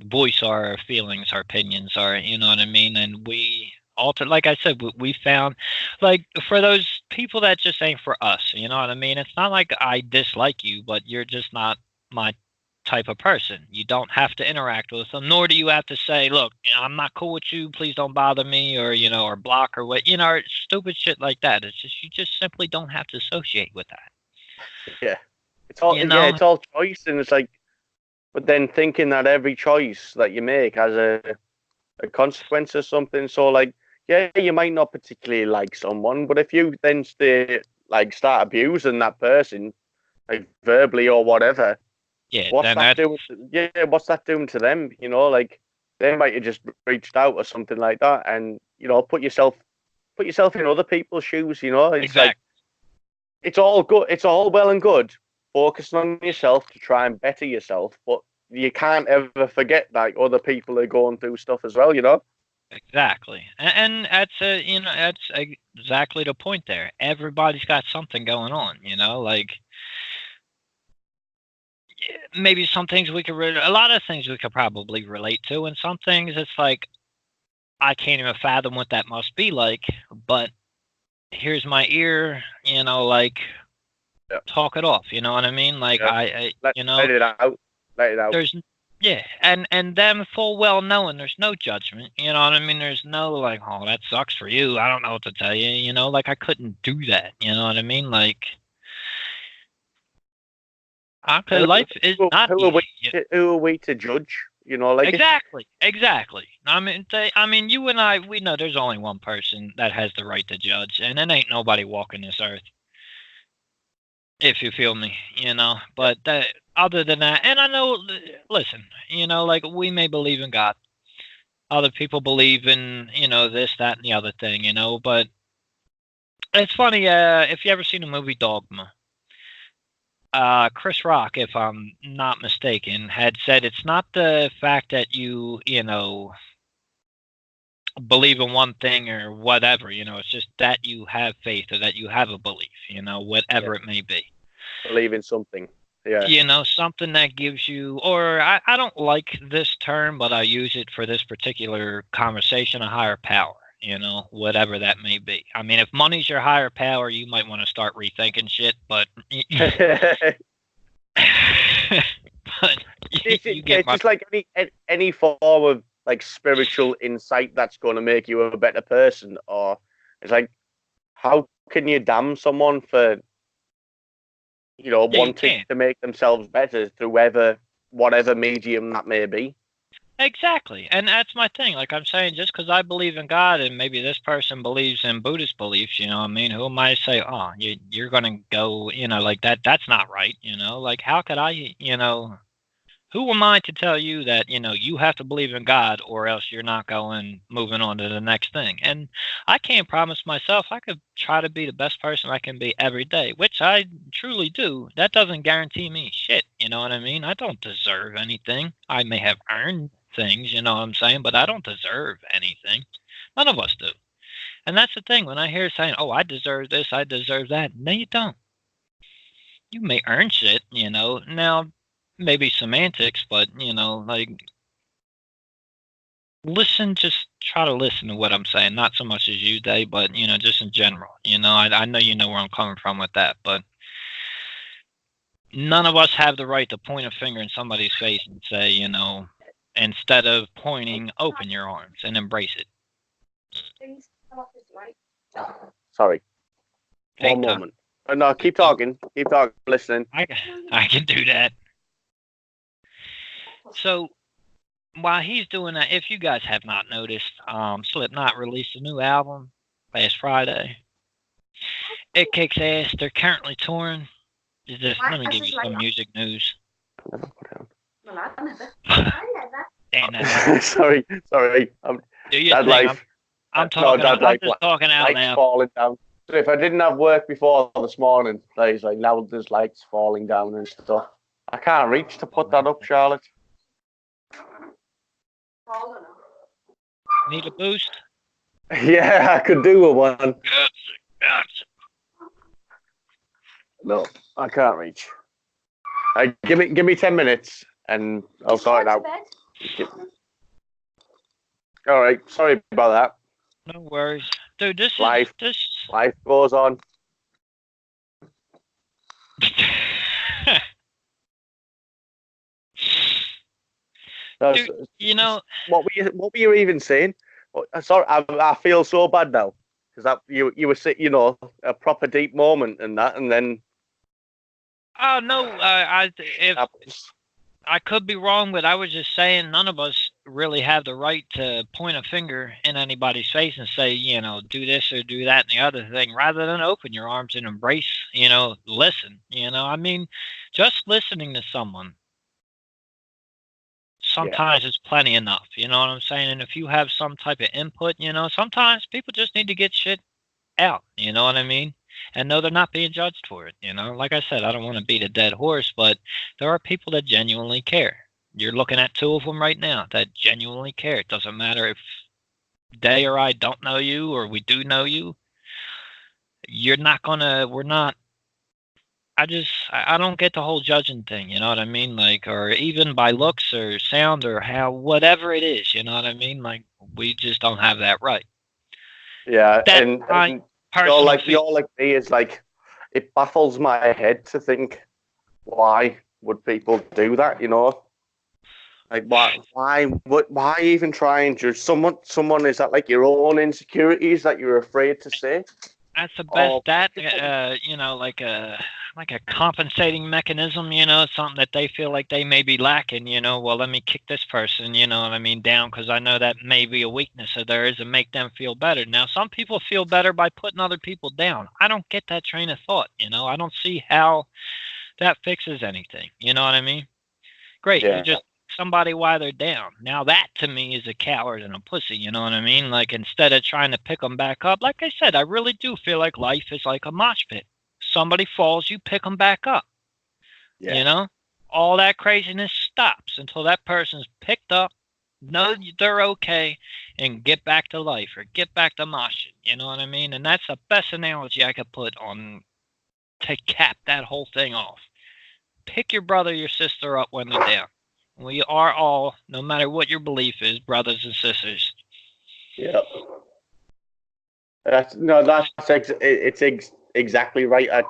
voice our feelings, our opinions, our you know what I mean, and we alter. Like I said, we found, like, for those people that just ain't for us. You know what I mean? It's not like I dislike you, but you're just not my type of person. You don't have to interact with them, nor do you have to say, "Look, I'm not cool with you. Please don't bother me," or or block or what, or stupid shit like that. It's just you just simply don't have to associate with that. Yeah, it's all it's all choice, and it's like, but then thinking that every choice that you make has a consequence or something. So like, yeah, you might not particularly like someone, but if you then start abusing that person, like verbally or whatever. Yeah, What's that doing? What's that doing to them? Like they might have just reached out or something like that, and put yourself in other people's shoes. It's exactly. like it's all good. It's all well and good focusing on yourself to try and better yourself, but you can't ever forget that other people are going through stuff as well. Exactly, and that's that's exactly the point there. Everybody's got something going on. Like, maybe some things we could a lot of things we could probably relate to, and some things it's like I can't even fathom what that must be like. But here's my ear, like, talk it off. You know what I mean? Like, I let it out. Let it out. There's and them full well knowing there's no judgment. You know what I mean? There's no like, oh, that sucks for you. I don't know what to tell you. Like I couldn't do that. You know what I mean? Like. Okay, life is not easy. Who are we to judge? Like exactly. I mean, you and I, we know there's only one person that has the right to judge, and it ain't nobody walking this earth. If you feel me, But other than that, and I know, listen, like we may believe in God, other people believe in this, that, and the other thing, But it's funny. If you ever seen the movie Dogma. Chris Rock, if I'm not mistaken, had said it's not the fact that you believe in one thing or whatever, it's just that you have faith or that you have a belief, whatever it may be. Believe in something. Yeah. Something that gives you, or I don't like this term, but I use it for this particular conversation, a higher power. Whatever that may be. I mean, if money's your higher power, you might want to start rethinking shit, but it's just like any form of like spiritual insight that's going to make you a better person, or it's like, how can you damn someone for wanting to make themselves better through whatever medium that may be? Exactly. And that's my thing. Like I'm saying, just because I believe in God and maybe this person believes in Buddhist beliefs, what I mean? Who am I to say, oh, you're going to go, like that? That's not right. Like, how could I, Who am I to tell you that, you have to believe in God or else you're not moving on to the next thing? And I can't promise myself I could try to be the best person I can be every day, which I truly do. That doesn't guarantee me shit, you know what I mean? I don't deserve anything. I may have earned things, you know what I'm saying, but I don't deserve anything. None of us do. And that's the thing. When I hear saying, oh, I deserve this, I deserve that. No, you don't. You may earn shit, Now, maybe semantics, but, just try to listen to what I'm saying. Not so much as you, Dave, but, just in general. I know you know where I'm coming from with that, but none of us have the right to point a finger in somebody's face and say, instead of pointing, open your arms and embrace it. Sorry. Take One time. moment. No, keep talking. Keep talking. Listening. I can do that. So while he's doing that, if you guys have not noticed, Slipknot released a new album last Friday. It kicks ass. They're currently touring. Let me give you some music news. Damn that. sorry. Do your thing. Life. I'm talking. No, I'm just talking out lights now. falling down. So if I didn't have work before this morning, it's like now there's lights falling down and stuff. I can't reach to put that up, Charlotte. Need a boost? Yeah, I could do with one. No, I can't reach. Give me 10 minutes and I'll sort it out. All right, sorry about that. No worries, dude. Life goes on. Dude, what were you even saying? Sorry, I feel so bad now because you were saying, a proper deep moment and that, and then. Oh no, I could be wrong, but I was just saying none of us really have the right to point a finger in anybody's face and say, do this or do that and the other thing, rather than open your arms and embrace, listen. I mean, just listening to someone sometimes is plenty enough. You know what I'm saying? And if you have some type of input, sometimes people just need to get shit out. You know what I mean? And no, they're not being judged for it. Like I said, I don't want to beat a dead horse, but there are people that genuinely care. You're looking at two of them right now that genuinely care. It doesn't matter if they or I don't know you or we do know you. We're not. I don't get the whole judging thing. You know what I mean? Like, or even by looks or sound or whatever it is. You know what I mean? Like, we just don't have that right. Yeah, and you're like me. Is like, it baffles my head to think, why would people do that? Like why even try and judge someone? Is that like your own insecurities that you're afraid to say? That's the best. Like a compensating mechanism. Something that they feel like they may be lacking. Well, let me kick this person. Down because I know that may be a weakness of theirs and make them feel better. Now, some people feel better by putting other people down. I don't get that train of thought. I don't see how that fixes anything. You know what I mean? Great, you just somebody while they're down. Now that to me is a coward and a pussy, you know what I mean? Like instead of trying to pick them back up, like I said, I really do feel like life is like a mosh pit. Somebody falls, you pick them back up. Yeah. All that craziness stops until that person's picked up, know they're okay, and get back to life or get back to moshing. You know what I mean? And that's the best analogy I could put on to cap that whole thing off. Pick your brother, your sister up when they're down. We are all, no matter what your belief is, brothers and sisters. Yeah. It's exactly right. I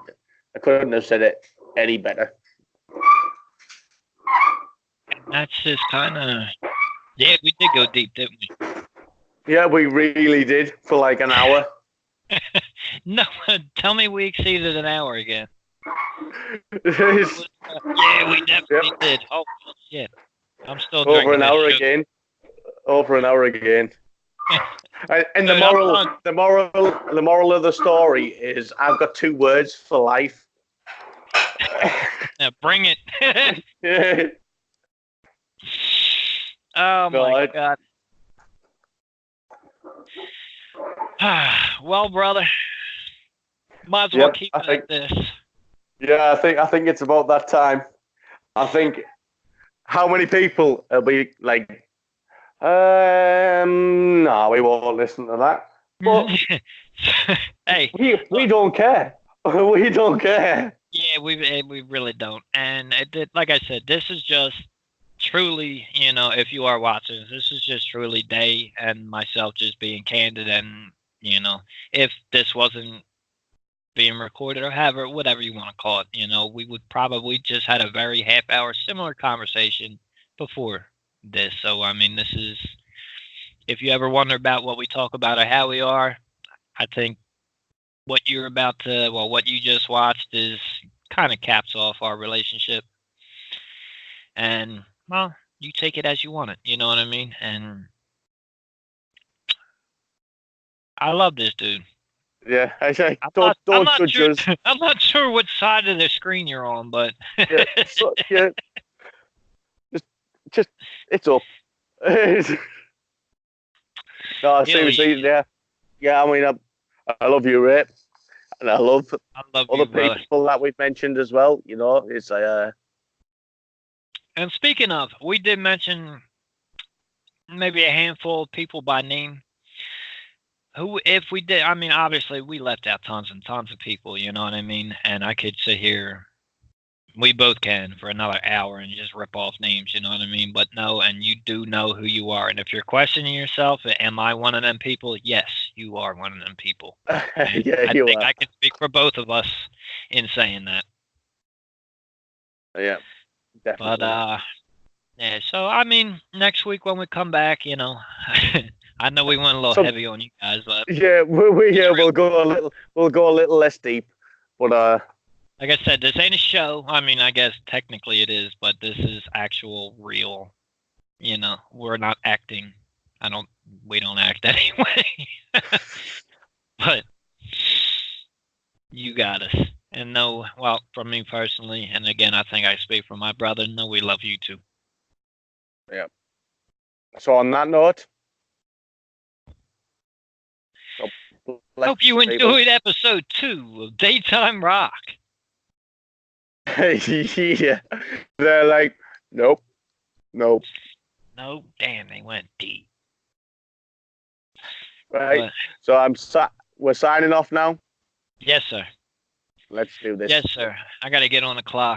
couldn't have said it any better. That's just kind of... Yeah, we did go deep, didn't we? Yeah, we really did for like an hour. No, tell me we exceeded an hour again. Yeah, we definitely did. Oh shit! I'm still drinking over an hour again. Over an hour again. And the moral of the story is I've got 2 words for life. Now bring it. Oh my God. God. Well, brother, might as well keep it at this. Yeah, I think it's about that time. I think how many people will be like, no, we won't listen to that. But hey, we don't care. We don't care. Yeah, we really don't. And like I said, this is just truly, if you are watching, this is just truly Day and myself just being candid. And if this wasn't being recorded or whatever you want to call it, we would probably just had a very half-hour similar conversation before this. So I mean, this is, if you ever wonder about what we talk about or how we are, I think what you just watched is kind of caps off our relationship. And, well, you take it as you want it. You know what I mean? And I love this dude. Yeah, I say, don't judge us. I'm not sure what side of the screen you're on, but yeah, just it's up. No, seriously, yeah. I mean, I love you, Ray, and I love other people that we've mentioned as well. It's And speaking of, we did mention maybe a handful of people by name. Who, if we did, I mean, obviously we left out tons and tons of people. You know what I mean? And I could sit here, we both can, for another hour and just rip off names. You know what I mean? But no, and you do know who you are. And if you're questioning yourself, am I one of them people? Yes, you are one of them people. Yeah, I think I can speak for both of us in saying that. Yeah, definitely. But yeah. So I mean, next week when we come back, I know we went a little heavy on you guys, but yeah, we'll go a little less deep, but like I said, this ain't a show. I mean, I guess technically it is, but this is actual, real. We're not acting. We don't act anyway. But you got us. And no, well, from me personally, and again, I think I speak for my brother. No, we love you too. Yeah. So on that note, hope you enjoyed episode 2 of Daytime Rock. Yeah, they're like, nope. No, damn, they went deep. Right. So we're signing off now. Yes, sir. Let's do this. Yes, sir. I got to get on the clock.